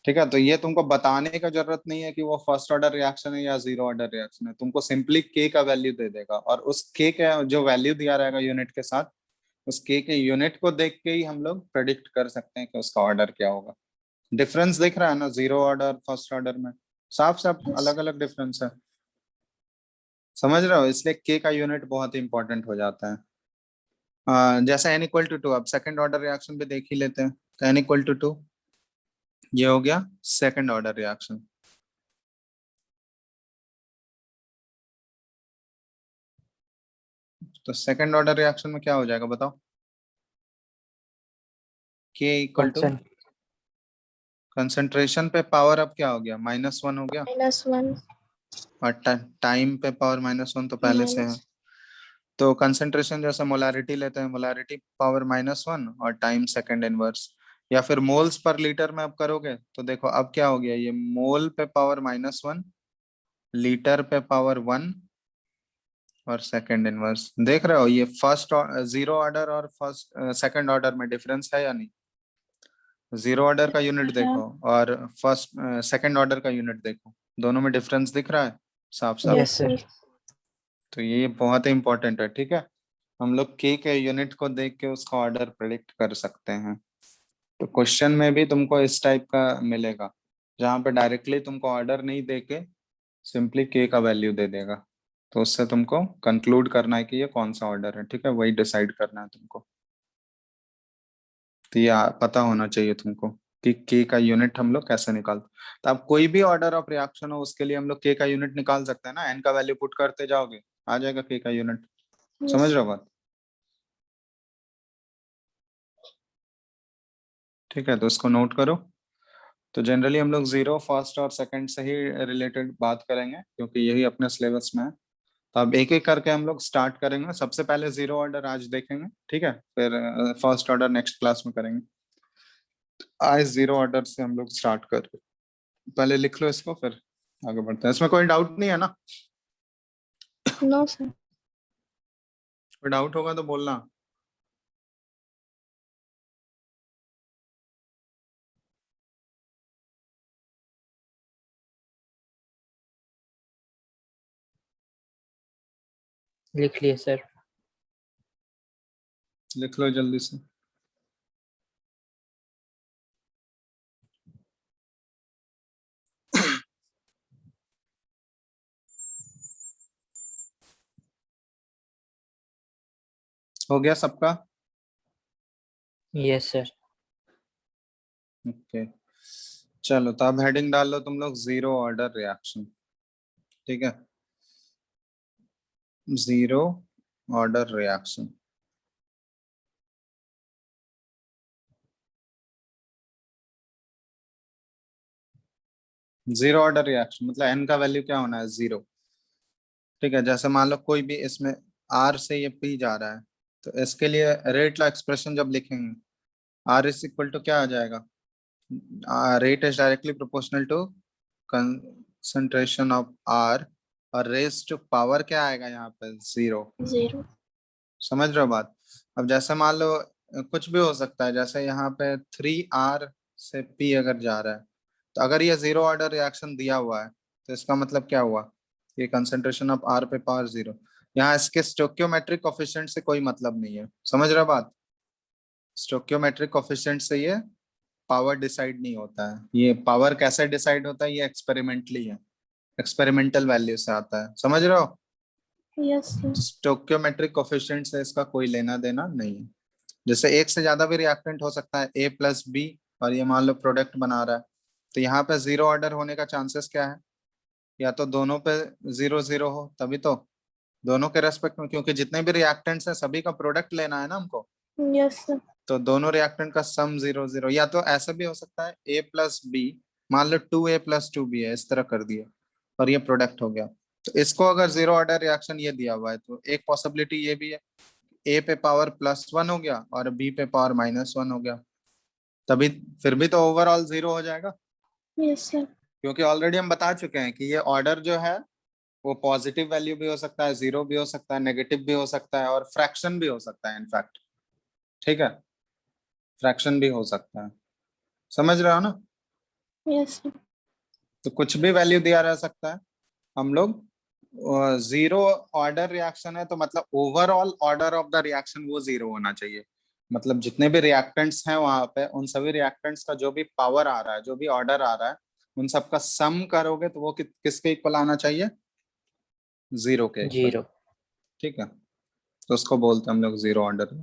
ठीक है, तो ये तुमको बताने का जरूरत नहीं है कि वो फर्स्ट ऑर्डर रिएक्शन है या जीरो ऑर्डर रिएक्शन है, तुमको सिंपली के का वैल्यू दे देगा और उस के का जो वैल्यू दिया रहेगा यूनिट के साथ, उस के यूनिट को देख के ही हम लोग प्रेडिक्ट कर सकते हैं कि उसका ऑर्डर क्या होगा। डिफरेंस दिख रहा है ना जीरो ऑर्डर फर्स्ट ऑर्डर में? साफ साफ Yes. अलग अलग डिफरेंस है, समझ रहे हो? इसलिए के का यूनिट बहुत ही इंपॉर्टेंट हो जाता है। जैसे n इक्वल टू 2, अब सेकंड ऑर्डर रिएक्शन पे देख ही लेते हैं। तो n इक्वल टू 2 ये हो गया सेकंड ऑर्डर रिएक्शन। तो सेकंड ऑर्डर रिएक्शन में क्या हो जाएगा बताओ? k equal to Concent concentration पे पावर अब क्या हो गया? -1 हो गया, -1 और टाइम पे पावर -1 तो पहले से है। minus. तो कंसंट्रेशन जैसा मोलारिटी लेते हैं, मोलारिटी पावर -1 और टाइम सेकंड इनवर्स, या फिर मोल्स पर लीटर में अब करोगे तो देखो अब क्या हो गया? ये मोल पे पावर -1, लीटर पे पावर 1 और सेकंड इनवर्स। देख रहे हो ये फर्स्ट जीरो ऑर्डर और फर्स्ट सेकंड ऑर्डर में डिफरेंस है या नहीं? जीरो ऑर्डर का यूनिट देखो और फर्स्ट सेकंड ऑर्डर का यूनिट देखो, दोनों में डिफरेंस दिख रहा है साफ साफ। Yes, sir. तो ये बहुत ही इंपॉर्टेंट है, ठीक है। हम लोग के यूनिट को देख के उसका ऑर्डर प्रेडिक्ट कर सकते हैं। तो क्वेश्चन में भी तुमको इस टाइप का मिलेगा जहाँ पे डायरेक्टली तुमको ऑर्डर नहीं दे के सिंपली के का वैल्यू दे देगा, तो उससे तुमको कंक्लूड करना है कि ये कौन सा ऑर्डर है, ठीक है, वही डिसाइड करना है तुमको। तो ये पता होना चाहिए तुमको कि के का यूनिट हम लोग कैसे निकालते। तो अब कोई भी ऑर्डर ऑफ रिएक्शन हो उसके लिए हम लोग के का यूनिट निकाल सकते हैं ना, एन का वैल्यू पुट करते जाओगे आ जाएगा के का यूनिट। समझ रहे हो बात? ठीक है, तो इसको नोट करो। तो जनरली हम लोग जीरो फर्स्ट और सेकंड से ही रिलेटेड बात करेंगे क्योंकि यही अपने सिलेबस में है। तो अब एक एक करके हम लोग स्टार्ट करेंगे। सबसे पहले जीरो ऑर्डर आज देखेंगे, ठीक है, फिर फर्स्ट ऑर्डर नेक्स्ट क्लास में करेंगे। आज जीरो ऑर्डर से हम लोग स्टार्ट कर, पहले लिख लो इसको फिर आगे बढ़ते हैं। इसमें कोई डाउट नहीं है ना? No, sir. कोई डाउट होगा तो बोलना। लिख लिए सर. लिख लो जल्दी से। हो गया सबका? Yes, sir. ओके, चलो तो अब हेडिंग डाल लो तुम लोग, जीरो ऑर्डर रिएक्शन, ठीक है, zero order reaction. Zero order reaction मतलब एन का वैल्यू क्या होना है? जीरो। ठीक है, जैसे मान लो कोई भी इसमें आर से ये पी जा रहा है, तो इसके लिए रेट ला एक्सप्रेशन जब लिखेंगे आर इज इक्वल टू क्या आ जाएगा? Rate is directly proportional to concentration of R, और रेस टू पावर क्या आएगा यहाँ पे? जीरो। 0. समझ रहे हो बात? अब जैसे मान लो कुछ भी हो सकता है, जैसे यहाँ पे 3R से P अगर जा रहा है, तो अगर ये जीरो ऑर्डर रिएक्शन दिया हुआ है तो इसका मतलब क्या हुआ? ये कंसंट्रेशन ऑफ R पे पावर जीरो। यहाँ इसके स्टोक्योमेट्रिक कोफिशिएंट से कोई मतलब नहीं है, समझ रहे हो बात? स्टोक्योमेट्रिक कोफिशिएंट से ये पावर डिसाइड नहीं होता है। ये पावर कैसे डिसाइड होता है? ये एक्सपेरिमेंटली है। एक्सपेरिमेंटल वैल्यू से आता है, समझ रहे हो? Yes, sir. स्टोक्योमेट्रिक कोफिशिएंट से इसका कोई लेना देना नहीं है। जैसे एक से ज्यादा भी रिएक्टेंट हो सकता है A प्लस बी, और ये मान लो प्रोडक्ट बना रहा है, तो यहाँ पे जीरो ऑर्डर होने का चांसेस क्या है? या तो दोनों पे 0 0 हो, तभी तो दोनों के रेस्पेक्ट में, क्योंकि जितने भी रिएक्टेंट्स है सभी का प्रोडक्ट लेना है ना हमको, Yes, sir. तो दोनों रिएक्टेंट का सम 0 0। या तो ऐसा भी हो सकता है A प्लस बी, मान लो 2A प्लस 2B है, इस तरह कर दिया और ये प्रोडक्ट हो गया। तो इसको अगर जीरो ऑर्डर रिएक्शन ये दिया हुआ है तो एक पॉसिबिलिटी ये भी है, A पे पावर +1 हो गया और B पे पावर -1 हो गया, तभी फिर भी तो ओवरऑल 0 हो जाएगा, Yes, sir. क्योंकि ऑलरेडी हम बता चुके हैं कि ये ऑर्डर जो है वो पॉजिटिव वैल्यू भी हो सकता है, 0 भी हो सकता है, नेगेटिव भी हो सकता है और फ्रैक्शन भी हो सकता है इनफैक्ट। ठीक है, फ्रैक्शन भी हो सकता है, समझ रहे हो ना? Yes, sir. तो कुछ भी वैल्यू दिया रह सकता है। हम लोग जीरो ऑर्डर रिएक्शन है तो मतलब overall order of the reaction वो 0 होना चाहिए, मतलब जितने भी रिएक्टेंट्स हैं वहां पे उन सभी रिएक्टेंट्स का जो भी पावर आ रहा है, जो भी ऑर्डर आ रहा है, उन सबका सम करोगे तो वो किसके इक्वल आना चाहिए? 0 के इक्वल। 0. ठीक है, तो उसको बोलते हैं हम लोग जीरो ऑर्डर।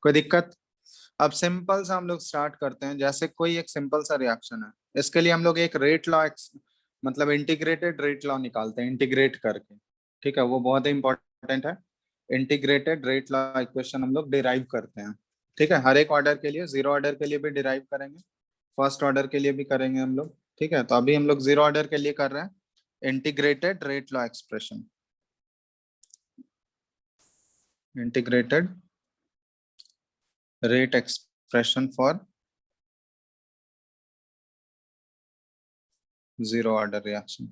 कोई दिक्कत? अब सिंपल सा हम लोग स्टार्ट करते हैं। जैसे कोई एक सिंपल सा रिएक्शन है, इसके लिए हम लोग एक रेट लॉ मतलब इंटीग्रेटेड रेट लॉ निकालते हैं इंटीग्रेट करके। ठीक है, वो बहुत ही इंपॉर्टेंट है। इंटीग्रेटेड रेट लॉ इक्वेशन हम लोग डिराइव करते हैं। ठीक है, हर एक ऑर्डर के लिए, जीरो ऑर्डर के लिए भी डिराइव करेंगे, फर्स्ट ऑर्डर के लिए भी करेंगे हम लोग। ठीक है, तो अभी हम लोग जीरो ऑर्डर के लिए कर रहे हैं integrated rate law expression. Integrated rate expression for zero order reaction।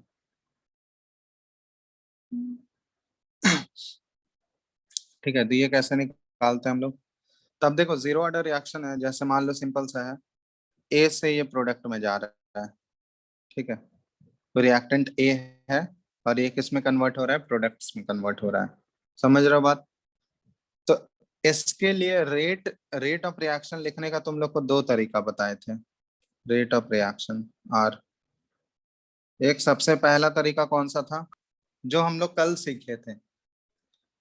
ठीक है, तो ये कैसे निकालते हैं हम लोग? तब देखो, जीरो ऑर्डर रिएक्शन है, जैसे मान लो सिंपल सा है, ए से ये प्रोडक्ट में जा रहा है। ठीक है, तो रिएक्टेंट ए है और ये किस में कन्वर्ट हो रहा है? प्रोडक्ट्स में कन्वर्ट हो रहा है। समझ रहे हो बात? तो इसके लिए रेट रेट ऑफ रिएक्शन लिखने का तुम लोग को दो तरीका बताए थे। रेट ऑफ रिएक्शन आर, एक सबसे पहला तरीका कौन सा था जो हम लोग कल सीखे थे?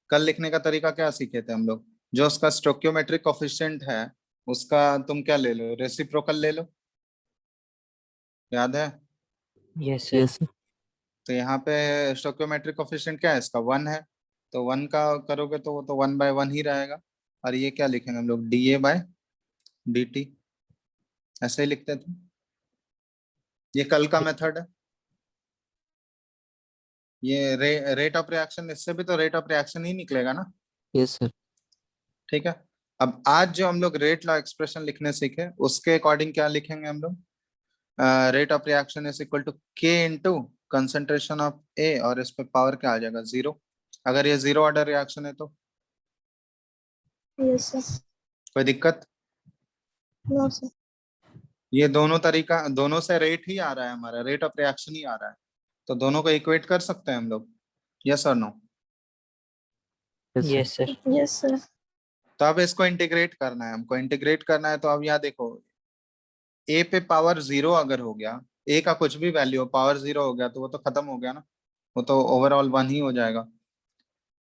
कल लिखने का तरीका क्या सीखे थे हम लोग? जो उसका स्टोक्योमेट्रिक कोफिशिएंट है उसका तुम क्या ले लो? रेसिप्रोकल ले लो, याद है? Yes, sir. तो यहाँ पे स्टोक्योमेट्रिक कोफिशिएंट क्या है इसका? 1 है, तो 1 का करोगे तो वो तो 1/1 ही रहेगा। और ये क्या लिखेंगे हम लोग? dA/dt, ऐसे ही लिखते थे। ये कल का मेथड है। ये रेट ऑफ रिएक्शन, इससे भी तो रेट ऑफ रिएक्शन ही निकलेगा ना। Yes, sir. ठीक है, अब आज जो हम लोग रेट लॉ एक्सप्रेशन लिखने सीखे उसके अकॉर्डिंग क्या लिखेंगे हम लोग? Rate of reaction is equal to K into concentration of A, और इस पे पावर क्या आ जाएगा? 0, अगर ये जीरो ऑर्डर रिएक्शन है तो। Yes, sir. कोई दिक्कत? No, sir. ये दोनों तरीका, दोनों से रेट ही आ रहा है, हमारा रेट ऑफ रिएक्शन ही आ रहा है, तो दोनों को इक्वेट कर सकते हैं हम लोग। यस और no? Yes, sir. Yes, sir. तो अब इसको इंटीग्रेट करना है, हमको इंटीग्रेट करना है। तो अब यहाँ देखो, ए पे पावर 0 अगर हो गया, ए का कुछ भी वैल्यू हो, पावर 0 हो गया तो वो तो खत्म हो गया ना, वो तो ओवरऑल 1 ही हो जाएगा।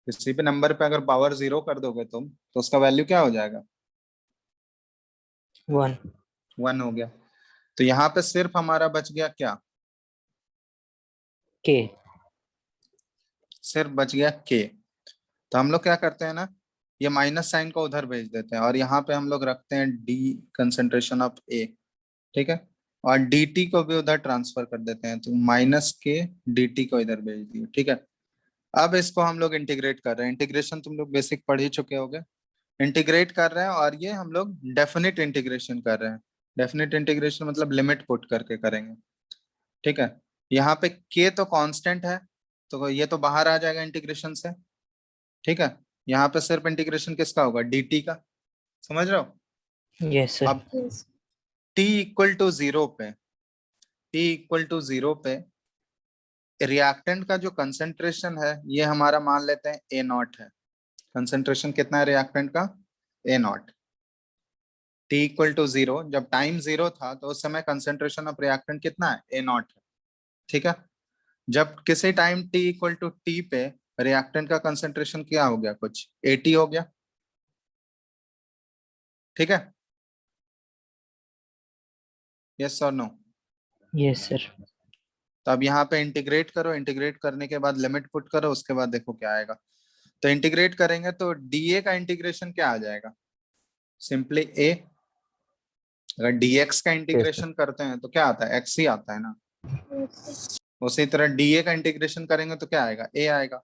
किसी भी नंबर पे अगर पावर 0 कर दोगे तुम तो उसका वैल्यू क्या हो जाएगा? 1. 1 हो गया। तो यहाँ पे सिर्फ हमारा बच गया क्या? K. सिर्फ बच गया के। तो हम लोग क्या करते हैं ना, ये माइनस साइन को उधर भेज देते हैं और यहाँ पे हम लोग रखते हैं डी कंसेंट्रेशन ऑफ ए। ठीक है, और dt को भी उधर ट्रांसफर कर देते हैं, तो -k dt को इधर भेज दिए। ठीक है, अब इसको हम लोग इंटीग्रेट कर रहे हैं। इंटीग्रेशन तुम लोग बेसिक पढ़ ही चुके होगे। इंटीग्रेट कर रहे हैं और ये हम लोग डेफिनेट इंटीग्रेशन कर रहे हैं। डेफिनेट इंटीग्रेशन मतलब लिमिट पुट करके करेंगे। ठीक है, यहाँ पे k तो कांस्टेंट है, तो ये तो बाहर आ जाएगा इंटीग्रेशन से। ठीक है, यहाँ पे सिर्फ इंटीग्रेशन किसका होगा? dt का। समझ रहे हो? Yes, sir. अब Yes. t equal to zero पे, t इक्वल टू जीरो पे रिएक्टेंट का जो कंसेंट्रेशन है ये हमारा मान लेते हैं ए नॉट है। कंसेंट्रेशन कितना है रिएक्टेंट का? A naught. T equal to zero, जब टाइम जीरो था तो उस समय कंसेंट्रेशन ऑफ रिएक्टेंट कितना है? ए नॉट है। ठीक है, जब किसी time T equal to T पे रिएक्टेंट का कंसेंट्रेशन क्या हो गया? कुछ 80 हो गया। ठीक है, यस और नो? Yes, sir. तो अब यहाँ पे इंटीग्रेट करो, इंटीग्रेट करने के बाद लिमिट पुट करो, उसके बाद देखो क्या आएगा। तो इंटीग्रेट करेंगे तो डीए का इंटीग्रेशन क्या आ जाएगा? सिंपली ए। अगर डीएक्स का इंटीग्रेशन करते हैं तो क्या आता है? एक्स ही आता है ना। Yes, sir. उसी तरह डीए का इंटीग्रेशन करेंगे तो क्या आएगा? ए आएगा।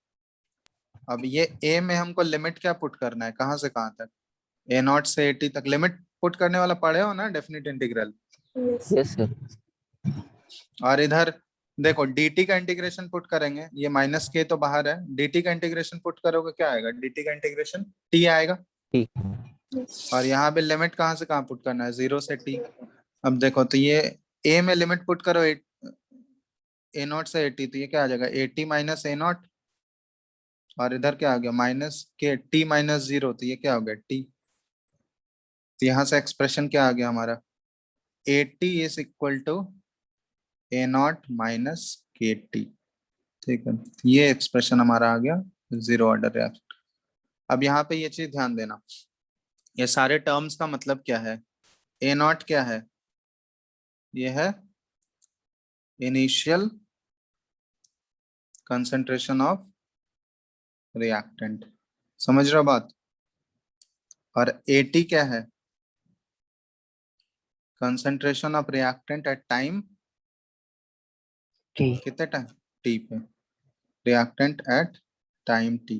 अब ये ए में हमको लिमिट क्या पुट करना है? कहाँ से कहाँ तक? ए नॉट से 80 तक लिमिट पुट करने वाला पढ़े हो ना, definite integral. Yes, sir. Yes, sir. और इधर देखो dt का इंटीग्रेशन पुट करेंगे, ये माइनस के तो बाहर है, dt का इंटीग्रेशन पुट करोगे क्या आएगा? dt का इंटीग्रेशन t आएगा। ठीक। Yes. और यहाँ पे लिमिट कहाँ से कहाँ पुट करना है? 0 से t। अब देखो तो ये a में लिमिट पुट करो ए नॉट से 80, तो ये क्या आ जाएगा? 80 माइनस ए नॉट, और इधर क्या आ गया? माइनस के t माइनस 0, तो ये क्या हो गया? t। तो यहाँ से एक्सप्रेशन क्या आ गया हमारा? 80 is equal to A naught minus K T. ठीक है, ये एक्सप्रेशन हमारा आ गया जीरो ऑर्डर रिएक्शन। अब यहाँ पे ये चीज ध्यान देना, ये सारे टर्म्स का मतलब क्या है? ए नॉट क्या है? ये है इनिशियल कंसंट्रेशन ऑफ रिएक्टेंट, समझ रहे हो बात? और एटी क्या है? Concentration of reactant at time, ठीक। कितने टाइम? टी पे। रिएक्टेंट एट टाइम टी,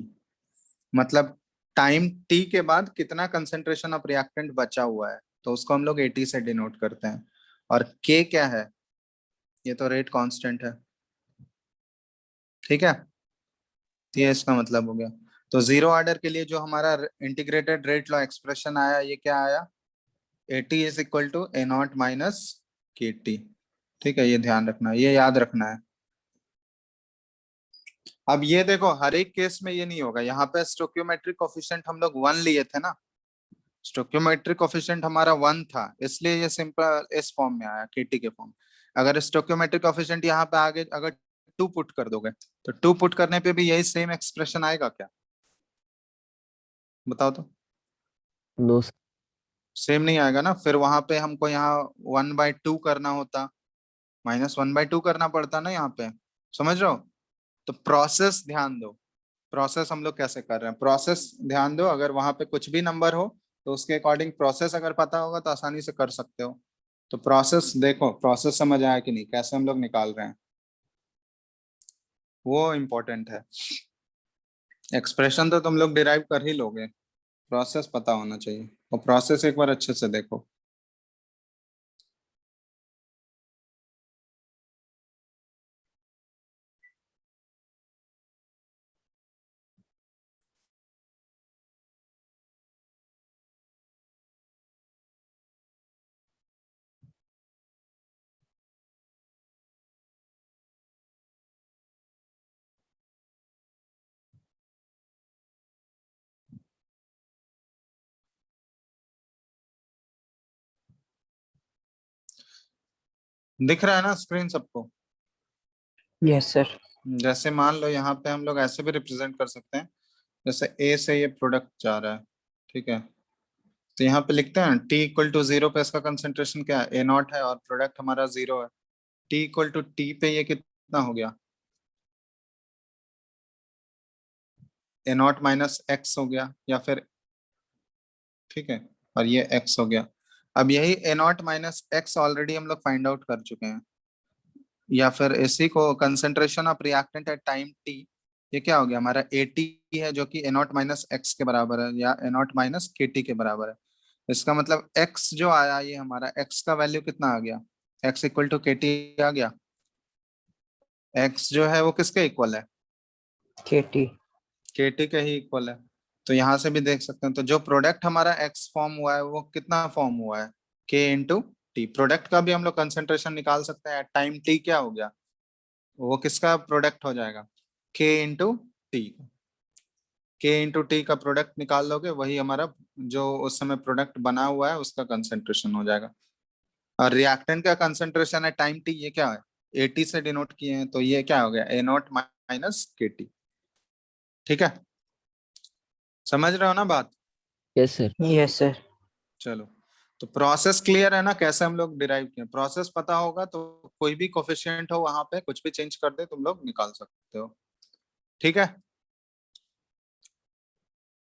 मतलब टाइम टी के बाद कितना कंसंट्रेशन ऑफ रिएक्टेंट बचा हुआ है, तो उसको हम लोग 80 से डिनोट करते हैं। और के क्या है? ये तो रेट कांस्टेंट है। ठीक है, तो ये इसका मतलब हो गया। तो जीरो ऑर्डर के लिए जो हमारा इंटीग्रेटेड रेट लॉ एक्सप्रेशन आया, ये क्या आया? 80 is equal to A naught minus K T. ठीक है, ये ध्यान रखना है, ये याद रखना है। अब ये देखो हर एक केस में ये नहीं होगा। यहाँ पे स्टोक्योमेट्रिक कोफिशिएंट हम लोग 1 लिए थे ना, स्टोक्योमेट्रिक कोफिशिएंट हमारा 1 था, इसलिए ये सिंपल इस फॉर्म में आया, केटी के फॉर्म। अगर स्टोक्योमेट्रिक कोफिशिएंट यहाँ पे आगे अगर 2 पुट कर दोगे तो 2 पुट करने पे भी यही सेम एक्सप्रेशन आएगा क्या? बताओ तो। No, sir. सेम नहीं आएगा ना, फिर वहां पे हमको यहाँ 1/2 करना होता, -1/2 करना पड़ता ना यहाँ पे, समझ रहे हो? तो प्रोसेस ध्यान दो, प्रोसेस हम लोग कैसे कर रहे हैं, प्रोसेस ध्यान दो। अगर वहां पे कुछ भी नंबर हो तो उसके अकॉर्डिंग प्रोसेस अगर पता होगा तो आसानी से कर सकते हो। तो प्रोसेस देखो, प्रोसेस समझ आया कि नहीं, कैसे हम लोग निकाल रहे हैं, वो इम्पोर्टेंट है। एक्सप्रेशन तो तुम लोग डिराइव कर ही लोगे, प्रोसेस पता होना चाहिए, और प्रोसेस एक बार अच्छे से देखो। दिख रहा है ना स्क्रीन सबको? Yes, sir. जैसे मान लो यहाँ पे हम लोग ऐसे भी रिप्रेजेंट कर सकते हैं, जैसे ए से ये प्रोडक्ट जा रहा है, ठीक है, तो यहाँ पे लिखते हैं टी इक्वल टू 0 पे इसका कंसेंट्रेशन क्या है? ए नॉट है, और प्रोडक्ट हमारा 0 है। टी इक्वल टू टी पे ये कितना हो गया? ए नॉट माइनस एक्स हो गया, या फिर, ठीक है, और ये एक्स हो गया। अब यही ए नॉट माइनस एक्स ऑलरेडी हम लोग फाइंड आउट कर चुके हैं, या फिर इसी को concentration of reactant at time T, ये क्या हो गया हमारा? एटी है, जो कि ए नॉट माइनस एक्स के बराबर है, या ए नॉट माइनस के टी के बराबर है। इसका मतलब x जो आया, ये हमारा x का वैल्यू कितना आ गया? x इक्वल टू के टी आ गया। x जो है वो किसके इक्वल है? KT. के टी के ही इक्वल है। तो यहाँ से भी देख सकते हैं, तो जो प्रोडक्ट हमारा x फॉर्म हुआ है वो कितना फॉर्म हुआ है? k into T. प्रोडक्ट का भी हम लोग कंसेंट्रेशन निकाल सकते हैं। टाइम टी क्या हो गया, वो किसका प्रोडक्ट हो जाएगा, के इंटू टी। के इंटू टी का प्रोडक्ट निकाल लोगे, वही हमारा जो उस समय प्रोडक्ट बना हुआ है उसका कंसेंट्रेशन हो जाएगा। और रिएक्टेंट का कंसेंट्रेशन है टाइम टी, ये क्या है, एटी से डिनोट किए हैं, तो ये क्या हो गया, A naught minus K T. ठीक है, समझ रहे हो ना बात। Yes, sir. Yes, sir. चलो, तो प्रोसेस क्लियर है ना, कैसे हम लोग डिराइव किए। प्रोसेस पता होगा तो कोई भी कोफिशिएंट हो वहां पे कुछ भी चेंज कर दे तुम लोग निकाल सकते हो। ठीक है,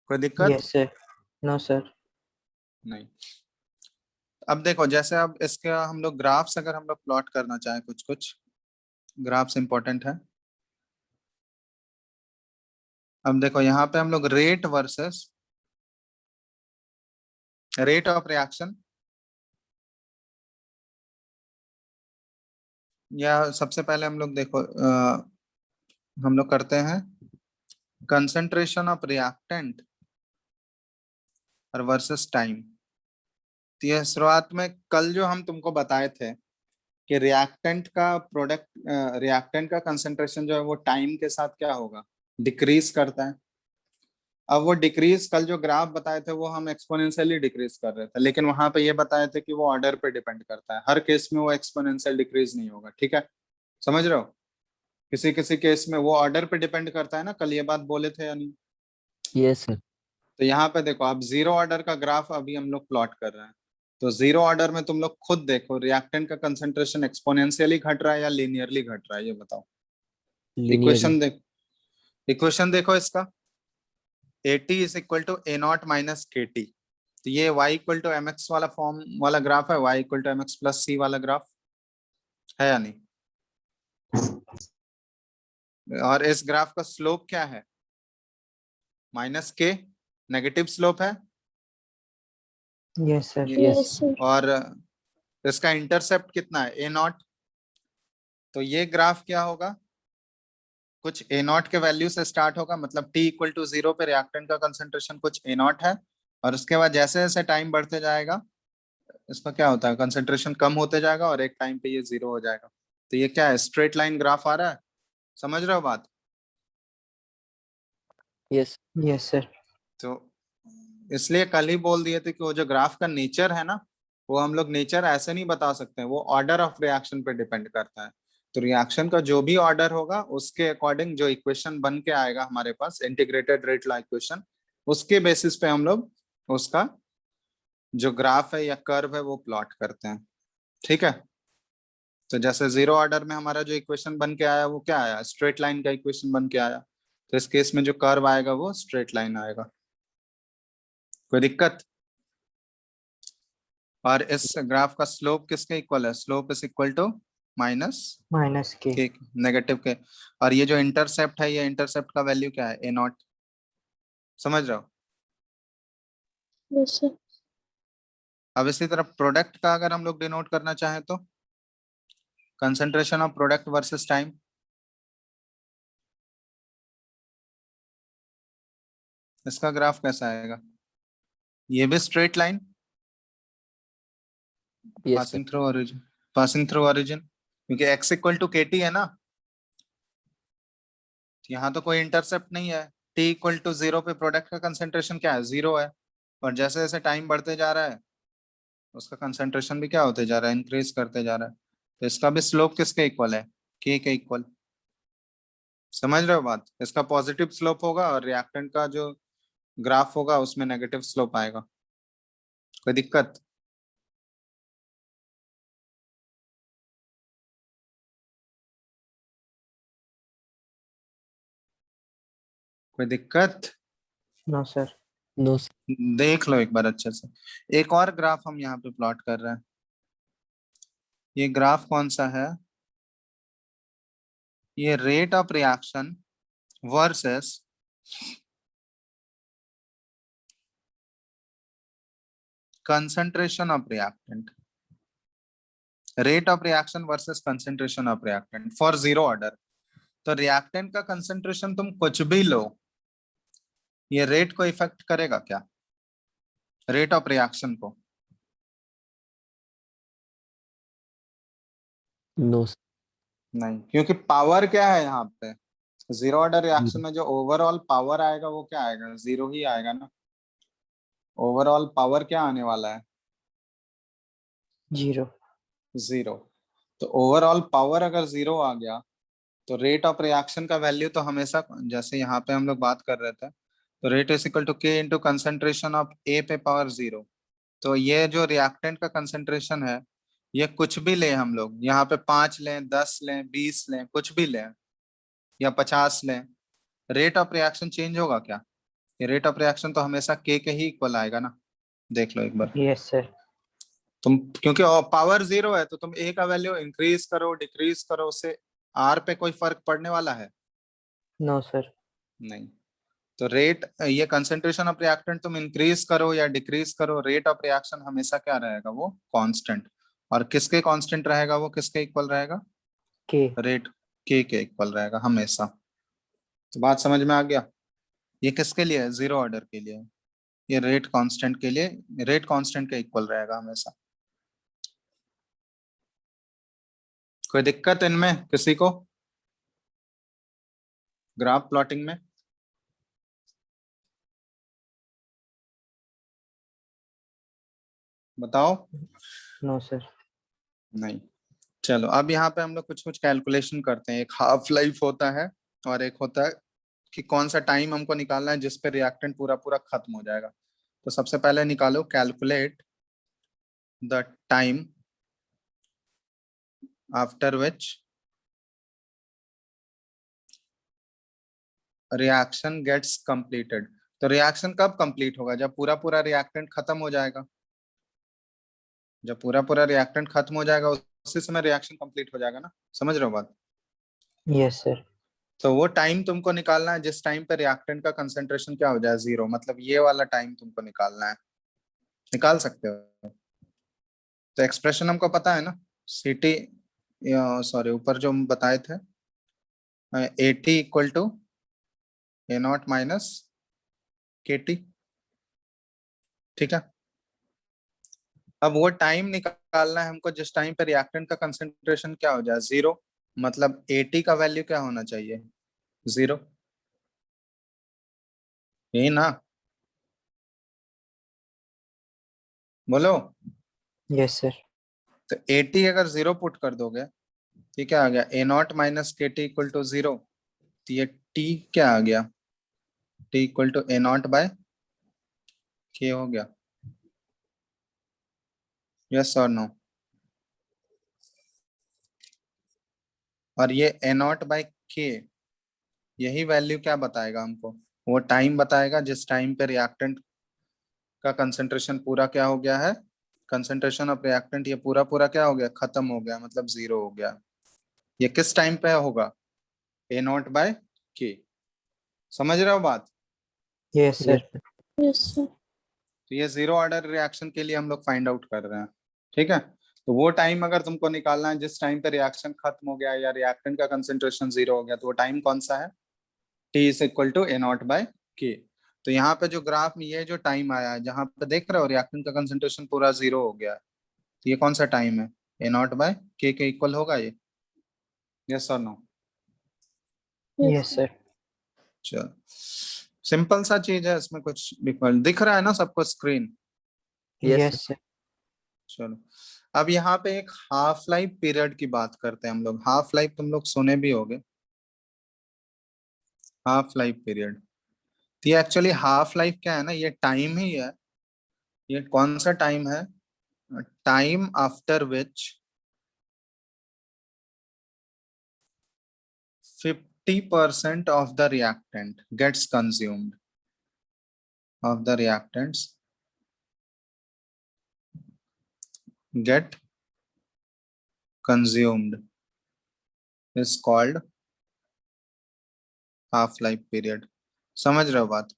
कोई दिक्कत Yes, sir. No, sir. नहीं। अब देखो, जैसे अब इसका हम लोग ग्राफ्स अगर हम लोग प्लॉट करना चाहें, कुछ कुछ ग्राफ्स इंपॉर्टेंट है। अब देखो यहाँ पे हम लोग rate versus rate of reaction, या सबसे पहले हम लोग देखो हम लोग करते हैं कंसंट्रेशन ऑफ रिएक्टेंट और वर्सेस टाइम। तो ये शुरुआत में कल जो हम तुमको बताए थे कि रिएक्टेंट का प्रोडक्ट, रिएक्टेंट का कंसंट्रेशन जो है वो टाइम के साथ क्या होगा, डिक्रीज करता है। अब वो डिक्रीज, कल जो ग्राफ बताए थे वो हम एक्सपोनेंशियली डिक्रीज कर रहे थे, लेकिन वहां पे ये बताए थे कि वो ऑर्डर पे डिपेंड करता है, हर केस में वो एक्सपोनेंशियल डिक्रीज नहीं होगा। ठीक है, समझ रहे हो, किसी किसी केस में वो ऑर्डर पे डिपेंड करता है ना, कल ये बात बोले थे या नहीं। Yes, sir. तो यहाँ पे देखो, अब जीरो ऑर्डर का ग्राफ अभी हम लोग प्लॉट कर रहे हैं। तो जीरो ऑर्डर में तुम लोग खुद देखो, रिएक्टेंट का कंसंट्रेशन एक्सपोनेंशियली घट रहा है या लीनियरली घट रहा है, ये बताओ। Linearly. इक्वेशन देखो इसका, AT is equal to A naught minus K T. तो ये y equal to M X वाला फॉर्म वाला ग्राफ है, y equal to M X plus C वाला ग्राफ है या नहीं। और इस ग्राफ का स्लोप क्या है, माइनस के, नेगेटिव स्लोप है। Yes, sir. Yes, sir. और इसका इंटरसेप्ट कितना है, ए नॉट। तो ये ग्राफ क्या होगा, कुछ ए नॉट के वैल्यू से स्टार्ट होगा, मतलब टी इक्वल टू जीरो पे रिएक्टेंट का कंसेंट्रेशन कुछ ए नॉट है, और उसके बाद जैसे जैसे टाइम बढ़ते जाएगा इसका क्या होता है, कंसेंट्रेशन कम होते जाएगा और एक टाइम पे ये जीरो हो जाएगा। तो ये क्या है, स्ट्रेट लाइन ग्राफ आ रहा है, समझ रहे हो बात। Yes. Yes, sir. तो इसलिए कल ही बोल दिए थे कि वो जो ग्राफ का नेचर है ना, वो हम लोग नेचर ऐसे नहीं बता सकते, वो ऑर्डर ऑफ रिएक्शन पे डिपेंड करता है। तो रिएक्शन का जो भी ऑर्डर होगा उसके अकॉर्डिंग जो इक्वेशन बन के आएगा हमारे पास, इंटीग्रेटेड रेट ला इक्वेशन, उसके बेसिस पे हम लोग उसका जो ग्राफ है या कर्व है वो प्लॉट करते हैं। ठीक है, तो जैसे जीरो ऑर्डर में हमारा जो इक्वेशन बन के आया वो क्या आया, स्ट्रेट लाइन का इक्वेशन बन के आया। तो इस केस में जो कर्व आएगा वो स्ट्रेट लाइन आएगा। कोई दिक्कत। और इस ग्राफ का स्लोप किसके इक्वल है, slope is equal to minus Minus K. K, negative K. और ये जो इंटरसेप्ट है, ये इंटरसेप्ट का वैल्यू क्या है, ए नॉट। समझ रहे हो। Yes, sir. अब इसी तरह प्रोडक्ट का अगर हम लोग डिनोट करना चाहें तो concentration of product versus time, इसका ग्राफ कैसा आएगा, ये भी straight line, Yes, sir. Passing through origin, passing through origin, क्योंकि x इक्वल टू के टी है ना, यहाँ तो कोई इंटरसेप्ट नहीं है। t इक्वल टू जीरो पे प्रोडक्ट का कंसेंट्रेशन क्या है, जीरो है। और जैसे जैसे टाइम बढ़ते जा रहा है उसका कंसेंट्रेशन भी क्या होते जा रहा है, इंक्रीज करते जा रहा है। तो इसका भी स्लोप किसके इक्वल है, के इक्वल। समझ रहे हो बात, इसका पॉजिटिव स्लोप होगा और रिएक्टेंट का जो ग्राफ होगा उसमें नेगेटिव स्लोप आएगा। कोई दिक्कत। कोई दिक्कत। No, sir. No, sir. देख लो एक बार अच्छे से। एक और ग्राफ हम यहाँ पे प्लॉट कर रहे हैं। ये ग्राफ कौन सा है, ये rate of reaction versus concentration of reactant, rate of reaction versus concentration of reactant for zero order. तो रिएक्टेंट का कंसंट्रेशन तुम कुछ भी लो, ये रेट को इफेक्ट करेगा क्या, रेट ऑफ रिएक्शन को। No sir. नहीं, क्योंकि पावर क्या है यहाँ पे, जीरो ऑर्डर रिएक्शन जीरो। में जो ओवरऑल पावर आएगा वो क्या आएगा, जीरो ही आएगा ना। ओवरऑल पावर क्या आने वाला है, 0. जीरो। तो ओवरऑल पावर अगर जीरो आ गया तो रेट ऑफ रिएक्शन का वैल्यू तो हमेशा, जैसे यहाँ पे हम लोग बात कर रहे थे, तो rate is equal to K into concentration of ए पे पावर जीरो। तो ये जो रिएक्टेंट का कंसेंट्रेशन है, ये कुछ भी लें हम लोग, यहाँ पे 5 लें, 10 लें, 20 लें, कुछ भी लें, या 50 लें, रेट ऑफ रिएक्शन चेंज होगा क्या? ये रेट ऑफ रिएक्शन तो हमेशा के ही इक्वल आएगा ना। देख लो एक बार Yes, sir. तुम, क्योंकि पावर जीरो है तो तुम ए का वैल्यू इंक्रीज करो डिक्रीज करो, उससे आर पे कोई फर्क पड़ने वाला है? No, sir. नहीं। तो रेट, ये कंसेंट्रेशन ऑफ रिएक्टेंट तुम इंक्रीज करो या डिक्रीज करो, रेट ऑफ रिएक्शन हमेशा क्या रहेगा, वो कांस्टेंट। और किसके कांस्टेंट रहेगा, वो किसके इक्वल रहेगा, K. रेट के इक्वल रहेगा हमेशा। तो बात समझ में आ गया? ये किसके लिए है, जीरो ऑर्डर के लिए। ये रेट कांस्टेंट के लिए, रेट कांस्टेंट के इक्वल रहेगा हमेशा। कोई दिक्कत इनमें किसी को, ग्राफ प्लॉटिंग में? बताओ। No, sir. नहीं। चलो अब यहाँ पे हम लोग कुछ कुछ कैलकुलेशन करते हैं। एक हाफ लाइफ होता है और एक होता है कि कौन सा टाइम हमको निकालना है जिस पे रिएक्टेंट पूरा पूरा खत्म हो जाएगा। तो सबसे पहले निकालो, calculate the time after which reaction gets completed. तो रिएक्शन कब कंप्लीट होगा, जब पूरा पूरा रिएक्टेंट खत्म हो जाएगा। जब पूरा पूरा रिएक्टेंट खत्म हो जाएगा उसी समय रिएक्शन कंप्लीट हो जाएगा ना। समझ रहे हो बात? Yes, sir. तो वो टाइम तुमको निकालना है जिस टाइम पे रिएक्टेंट का कंसेंट्रेशन क्या हो जाए, जीरो। मतलब ये वाला टाइम तुमको निकालना है। निकाल सकते हो। तो एक्सप्रेशन हमको पता है ना, सीटी, सॉरी ऊपर जो हम बताए थे, A T equal to A naught minus K T. ठीक है। अब वो टाइम निकालना है हमको जिस टाइम पे रिएक्टेंट का कंसेंट्रेशन क्या हो जाए, जीरो। मतलब एटी का वैल्यू क्या होना चाहिए, जीरो। यही ना, बोलो। Yes, sir. तो एटी अगर जीरो पुट कर दोगे, ठीक है, आ गया A naught minus K T equal to zero. तो ये टी क्या आ गया, T equal to A naught by K हो गया। यस और नो? और ये ए नॉट बाय के, यही वैल्यू क्या बताएगा हमको, वो टाइम बताएगा जिस टाइम पे रिएक्टेंट का कंसेंट्रेशन पूरा क्या हो गया है, कंसेंट्रेशन ऑफ रिएक्टेंट ये पूरा पूरा क्या हो गया, खत्म हो गया, मतलब जीरो हो गया। ये किस टाइम पे होगा, ए नॉट बाय के। समझ रहे हो बात? Yes, sir. Yes sir. Yes, sir. तो ये जीरो ऑर्डर रिएक्शन के लिए हम लोग फाइंड आउट कर रहे हैं। ठीक है। तो वो टाइम अगर तुमको निकालना है जिस टाइम पे रिएक्शन खत्म हो गया या रिएक्टेंट का कंसेंट्रेशन जीरो हो गया, तो वो टाइम कौन सा है, T is equal to A naught by K. तो यहाँ पे जो ग्राफ में ये जो टाइम आया है, जहाँ पे देख रहे हो रिएक्टेंट का कंसेंट्रेशन पूरा जीरो हो गया है, तो ये कौन सा टाइम है, A naught by K equal होगा ये। यस और no? Yes, Yes, sir. sir. चलो, सिंपल सा चीज है, इसमें कुछ डिफरेंट दिख रहा है ना सबको screen? Yes Yes, sir. sir. चलो अब यहाँ पे एक हाफ लाइफ पीरियड की बात करते हैं हम लोग। हाफ लाइफ तुम लोग सुने भी होगे, हाफ लाइफ पीरियड। तो ये एक्चुअली हाफ लाइफ क्या है ना, ये टाइम ही है। ये कौन सा टाइम है, time after which 50% of the reactant gets consumed, of the reactants get consumed is called half life period। समझ रहे हो बात?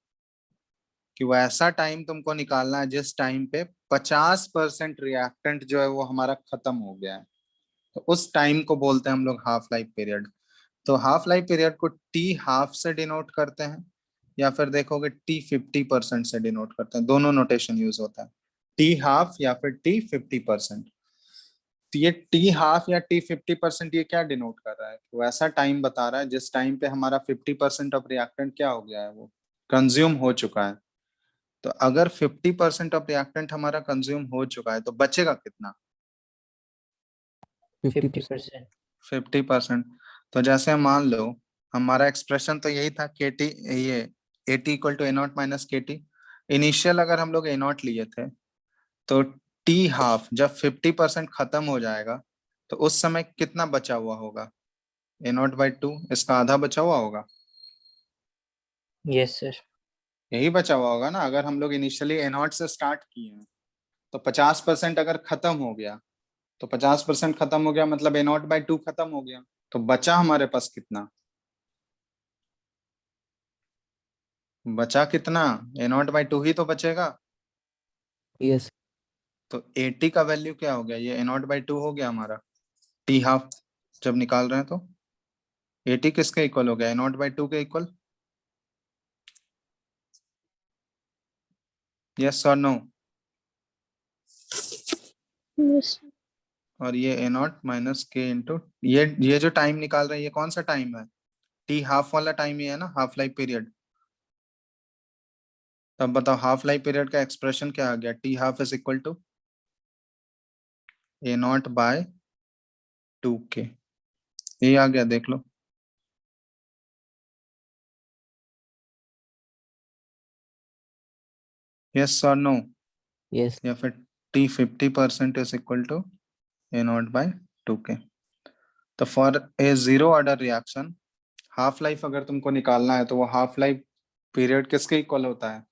कि वो ऐसा टाइम तुमको निकालना है जिस टाइम पे 50% रिएक्टेंट जो है वो हमारा खत्म हो गया है। तो उस टाइम को बोलते हैं हम लोग हाफ लाइफ पीरियड। तो हाफ लाइफ पीरियड को टी हाफ से डिनोट करते हैं, या फिर देखोगे टी 50% से डिनोट करते हैं। दोनों नोटेशन यूज होता है, टी हाफ या फिर टी 50%। तो ये टी हाफ या टी 50% ये क्या डिनोट कर रहा है? वो ऐसा टाइम बता रहा है जिस टाइम पे हमारा 50% ऑफ रिएक्टेंट क्या हो गया है, वो कंज्यूम हो चुका है। तो अगर 50% ऑफ रिएक्टेंट हमारा कंज्यूम हो चुका है तो बचेगा कितना? 50%. 50%। तो जैसे मान लो हमारा एक्सप्रेशन तो यही था के टी, ये A T equal to A naught minus K T. Initial अगर हम लोग ए नॉट लिए थे तो टी हाफ जब 50% खत्म हो जाएगा तो उस समय कितना बचा हुआ होगा? ए नॉट बाई टू, इसका आधा बचा हुआ होगा। Yes, sir. यही बचा हुआ होगा ना। अगर हम लोग इनिशियली ए नॉट से स्टार्ट किए हैं तो 50% अगर खत्म हो गया तो 50% खत्म हो गया मतलब ए नॉट बाई टू खत्म हो गया। तो बचा हमारे पास कितना? बचा कितना? ए नॉट बाई टू ही तो बचेगा। Yes. तो 80 का वैल्यू क्या हो गया? ये ए नॉट बाई टू हो गया हमारा टी हाफ जब निकाल रहे हैं तो 80 किसके इक्वल हो गया? ए नॉट बाई टू के इक्वल। यस और नो? Yes. और ये ए नॉट माइनस के इंटू ये जो टाइम निकाल रहे हैं ये कौन सा टाइम है? टी हाफ वाला टाइम ही है ना, हाफ लाइफ पीरियड। तब बताओ हाफ लाइफ पीरियड का एक्सप्रेशन क्या आ गया? T half is equal to A naught by two K. ये आ गया, देख लो। यस और नो? Yes. या फिर T 50% is equal to A naught by two K. तो for A zero order reaction half life अगर तुमको निकालना है तो वो हाफ लाइफ पीरियड किसके इक्वल होता है?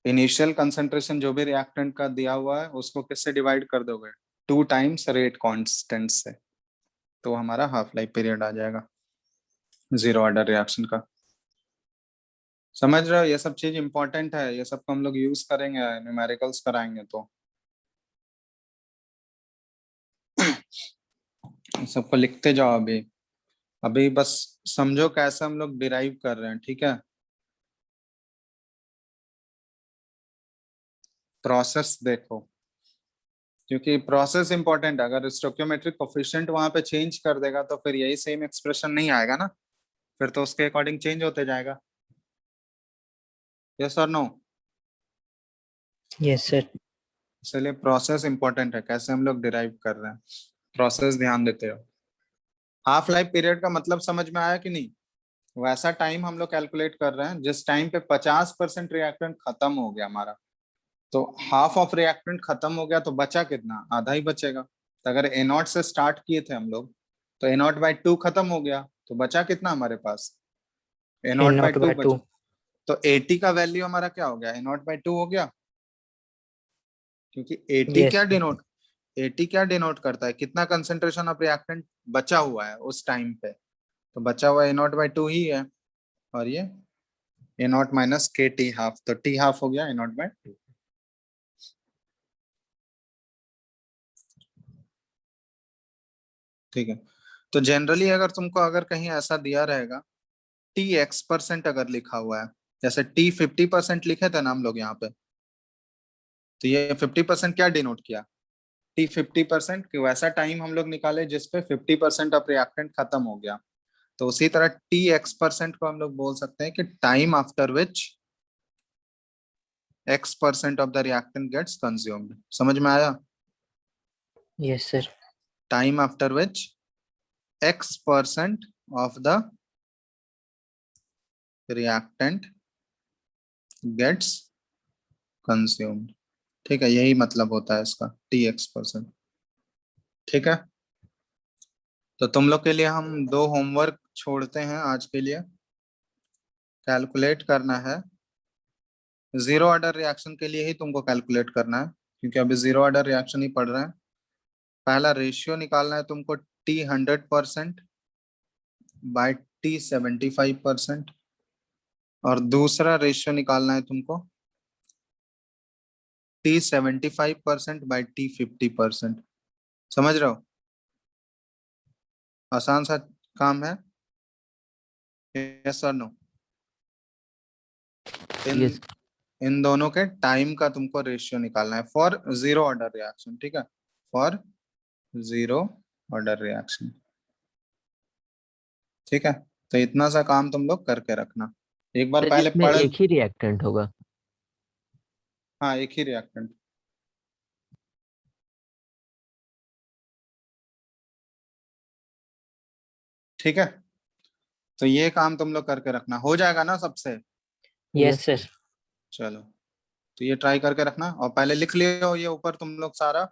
इनिशियल कंसंट्रेशन जो भी रिएक्टेंट का दिया हुआ है उसको किससे डिवाइड कर दोगे? 2 टाइम्स रेट कांस्टेंट से। तो हमारा हाफ लाइफ पीरियड आ जाएगा जीरो ऑर्डर रिएक्शन का। समझ रहे हो? ये सब चीज इंपॉर्टेंट है, ये सब को हम लोग यूज करेंगे न्यूमेरिकल्स कराएंगे तो। सबको लिखते जाओ अभी। अभी बस समझो कैसे हम लोग डिराइव कर रहे हैं, ठीक है? प्रोसेस देखो, क्योंकि प्रोसेस इंपॉर्टेंट है। अगर स्टोइकियोमेट्रिक कोफिशिएंट वहां पे चेंज कर देगा तो फिर यही सेम एक्सप्रेशन नहीं आएगा ना, फिर तो उसके अकॉर्डिंग चेंज होते जाएगा। यस और नो? Yes, sir. इसलिए प्रोसेस इंपॉर्टेंट है, कैसे हम लोग डिराइव कर रहे हैं, प्रोसेस ध्यान देते हो। हाफ लाइफ पीरियड का मतलब समझ में आया कि नहीं? वैसा टाइम हम लोग कैलकुलेट कर रहे हैं जिस टाइम पे 50% रिएक्टेंट खत्म हो गया हमारा। तो हाफ ऑफ रिएक्टेंट खत्म हो गया तो बचा कितना? आधा ही बचेगा। तो अगर ए नॉट से स्टार्ट किए थे हम लोग तो ए नॉट बाई टू खत्म हो गया तो बचा कितना हमारे पास? A A naught by naught two by बचा। 2. तो 80 का वैल्यू हमारा क्या हो गया? ए नॉट बाई टू हो गया। क्योंकि 80 Yes, क्या sir. डिनोट 80 क्या डिनोट करता है? कितना कंसेंट्रेशन ऑफ रिएक्टेंट बचा हुआ है उस टाइम पे। तो बचा हुआ ए नॉट बाई टू ही है। और ये ए naught minus K T half, तो टी हाफ हो गया ए नॉट बाई टू। ठीक है। तो जनरली अगर तुमको अगर कहीं ऐसा दिया रहेगा टी x% अगर लिखा हुआ है, जैसे टी 50% लिखे थे ना हम लोग यहाँ पे, तो ये 50% क्या डिनोट किया? टी 50% कि वैसा टाइम हम लोग निकाले जिसपे 50% ऑफ रिएक्टेंट खत्म हो गया। तो उसी तरह टी x% को हम लोग बोल सकते हैं कि time after which x% of the reactant gets consumed. समझ में आया? Yes, sir. Time after which x% of the reactant gets consumed. ठीक है, यही मतलब होता है इसका टी x%। ठीक है, तो तुम लोग के लिए हम दो होमवर्क छोड़ते हैं आज के लिए। कैलकुलेट करना है जीरो ऑर्डर रिएक्शन के लिए ही तुमको कैलकुलेट करना है, क्योंकि अभी जीरो ऑर्डर रिएक्शन ही पढ़ रहे हैं। पहला रेशियो निकालना है तुमको टी 100% बाय टी 75%, और दूसरा रेशियो निकालना है तुमको टी 75% बाय टी 50%। समझ रहे हो? आसान सा काम है। यस और नो? इन Yes. इन दोनों के टाइम का तुमको रेशियो निकालना है फॉर जीरो ऑर्डर रिएक्शन। ठीक है, फॉर जीरो ऑर्डर रिएक्शन। ठीक है, तो इतना सा काम तुम लोग करके रखना। एक बार सर पहले जिसमें पढ़। एक ही रिएक्टेंट होगा। हाँ, एक ही रिएक्टेंट। ठीक है, तो ये काम तुम लोग करके रखना, हो जाएगा ना सबसे? Yes sir. चलो, तो ये ट्राई करके रखना और पहले लिख लियो ये ऊपर तुम लोग सारा।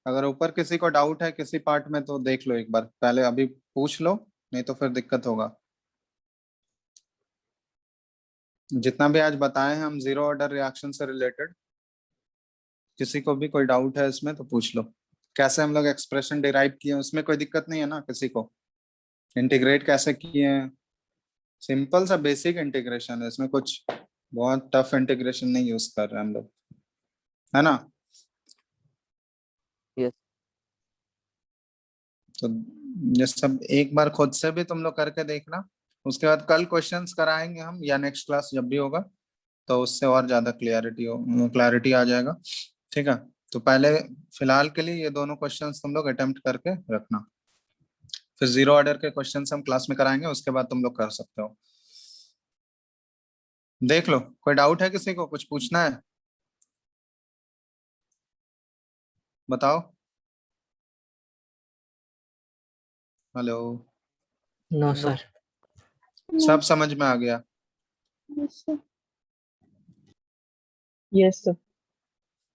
अगर ऊपर किसी को डाउट है किसी पार्ट में तो देख लो एक बार पहले, अभी पूछ लो, नहीं तो फिर दिक्कत होगा। जितना भी आज बताए हैं हम जीरो ऑर्डर रिएक्शन से रिलेटेड, किसी को भी कोई डाउट है इसमें तो पूछ लो। कैसे हम लोग एक्सप्रेशन डिराइव किए हैं, उसमें कोई दिक्कत नहीं है ना किसी को? इंटीग्रेट कैसे किए हैं, सिंपल सा बेसिक इंटीग्रेशन है, इसमें कुछ बहुत टफ इंटीग्रेशन नहीं यूज कर रहे हैं हम लोग, है ना? यस। तो ये सब एक बार खुद से भी तुम लोग करके देखना, उसके बाद कल क्वेश्चंस कराएंगे हम या नेक्स्ट क्लास जब भी होगा, तो उससे और ज्यादा क्लैरिटी आ जाएगा। ठीक है, तो पहले फिलहाल के लिए ये दोनों क्वेश्चंस तुम लोग अटेम्प्ट करके रखना, फिर जीरो ऑर्डर के क्वेश्चंस हम क्लास में कराएंगे, उसके बाद तुम लोग कर सकते हो। देख लो, कोई डाउट है किसी को, कुछ पूछना है? बताओ। हेलो? No sir. सब समझ में आ गया? Yes, sir. Yes, sir.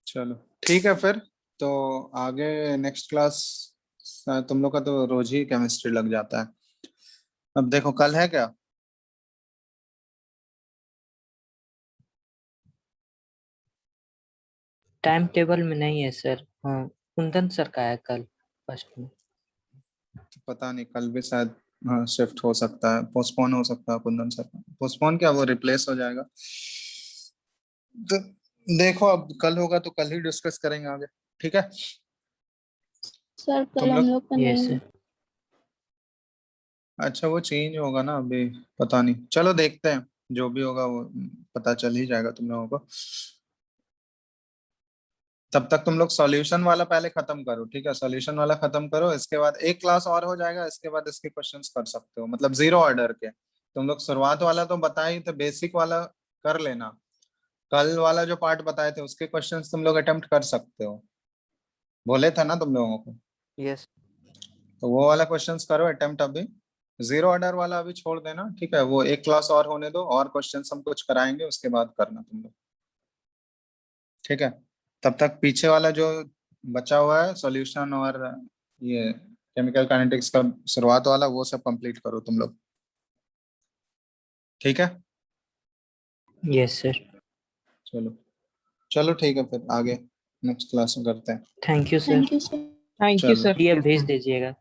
चलो ठीक है फिर, तो आगे नेक्स्ट क्लास तुम लोग का तो रोज ही केमिस्ट्री लग जाता है। अब देखो कल है क्या? टाइम टेबल में नहीं है सर। हाँ, कुंदन सर का है कल फर्स्ट में। तो पता नहीं, कल भी शायद हाँ शिफ्ट हो सकता है, पोस्टपोन हो सकता है कुंदन सर का। पोस्टपोन क्या, वो रिप्लेस हो जाएगा। तो देखो अब कल होगा तो कल ही डिस्कस करेंगे आगे। ठीक है, सर कल तुम हम लोग। लोग का यस नहीं है। सर। अच्छा, वो चेंज होगा ना अभी, पता नहीं, चलो देखते हैं, जो भी होगा वो पता चल ही जाएगा तुम लोगों को। तब तक तुम लोग सॉल्यूशन वाला पहले खत्म करो, ठीक है? सॉल्यूशन वाला खत्म करो, इसके बाद एक क्लास और हो जाएगा, इसके बाद इसके क्वेश्चंस कर सकते हो, मतलब जीरो ऑर्डर के। तुम लोग शुरुआत वाला तो बताए ही थे, बेसिक वाला कर लेना। कल वाला जो पार्ट बताए थे उसके क्वेश्चंस तुम लोग अटेम्प्ट कर सकते हो, बोले थे ना तुम लोगों को। यस। तो वो वाला क्वेश्चंस करो अटेम्प्ट अभी, जीरो ऑर्डर वाला अभी छोड़ देना, ठीक है? वो एक क्लास और होने दो, और क्वेश्चंस हम कुछ कराएंगे उसके बाद करना तुम लोग, ठीक है? तब तक पीछे वाला जो बचा हुआ है सॉल्यूशन और ये केमिकल काइनेटिक्स का शुरुआत वाला, वो सब कंप्लीट करो तुम लोग, ठीक है? Yes sir. चलो, चलो ठीक है, फिर आगे नेक्स्ट क्लास में करते हैं। Thank you sir. Thank you sir. Thank you, चलो sir. पीडीएफ भेज दीजिएगा।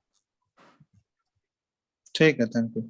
ठीक है, थैंक यू।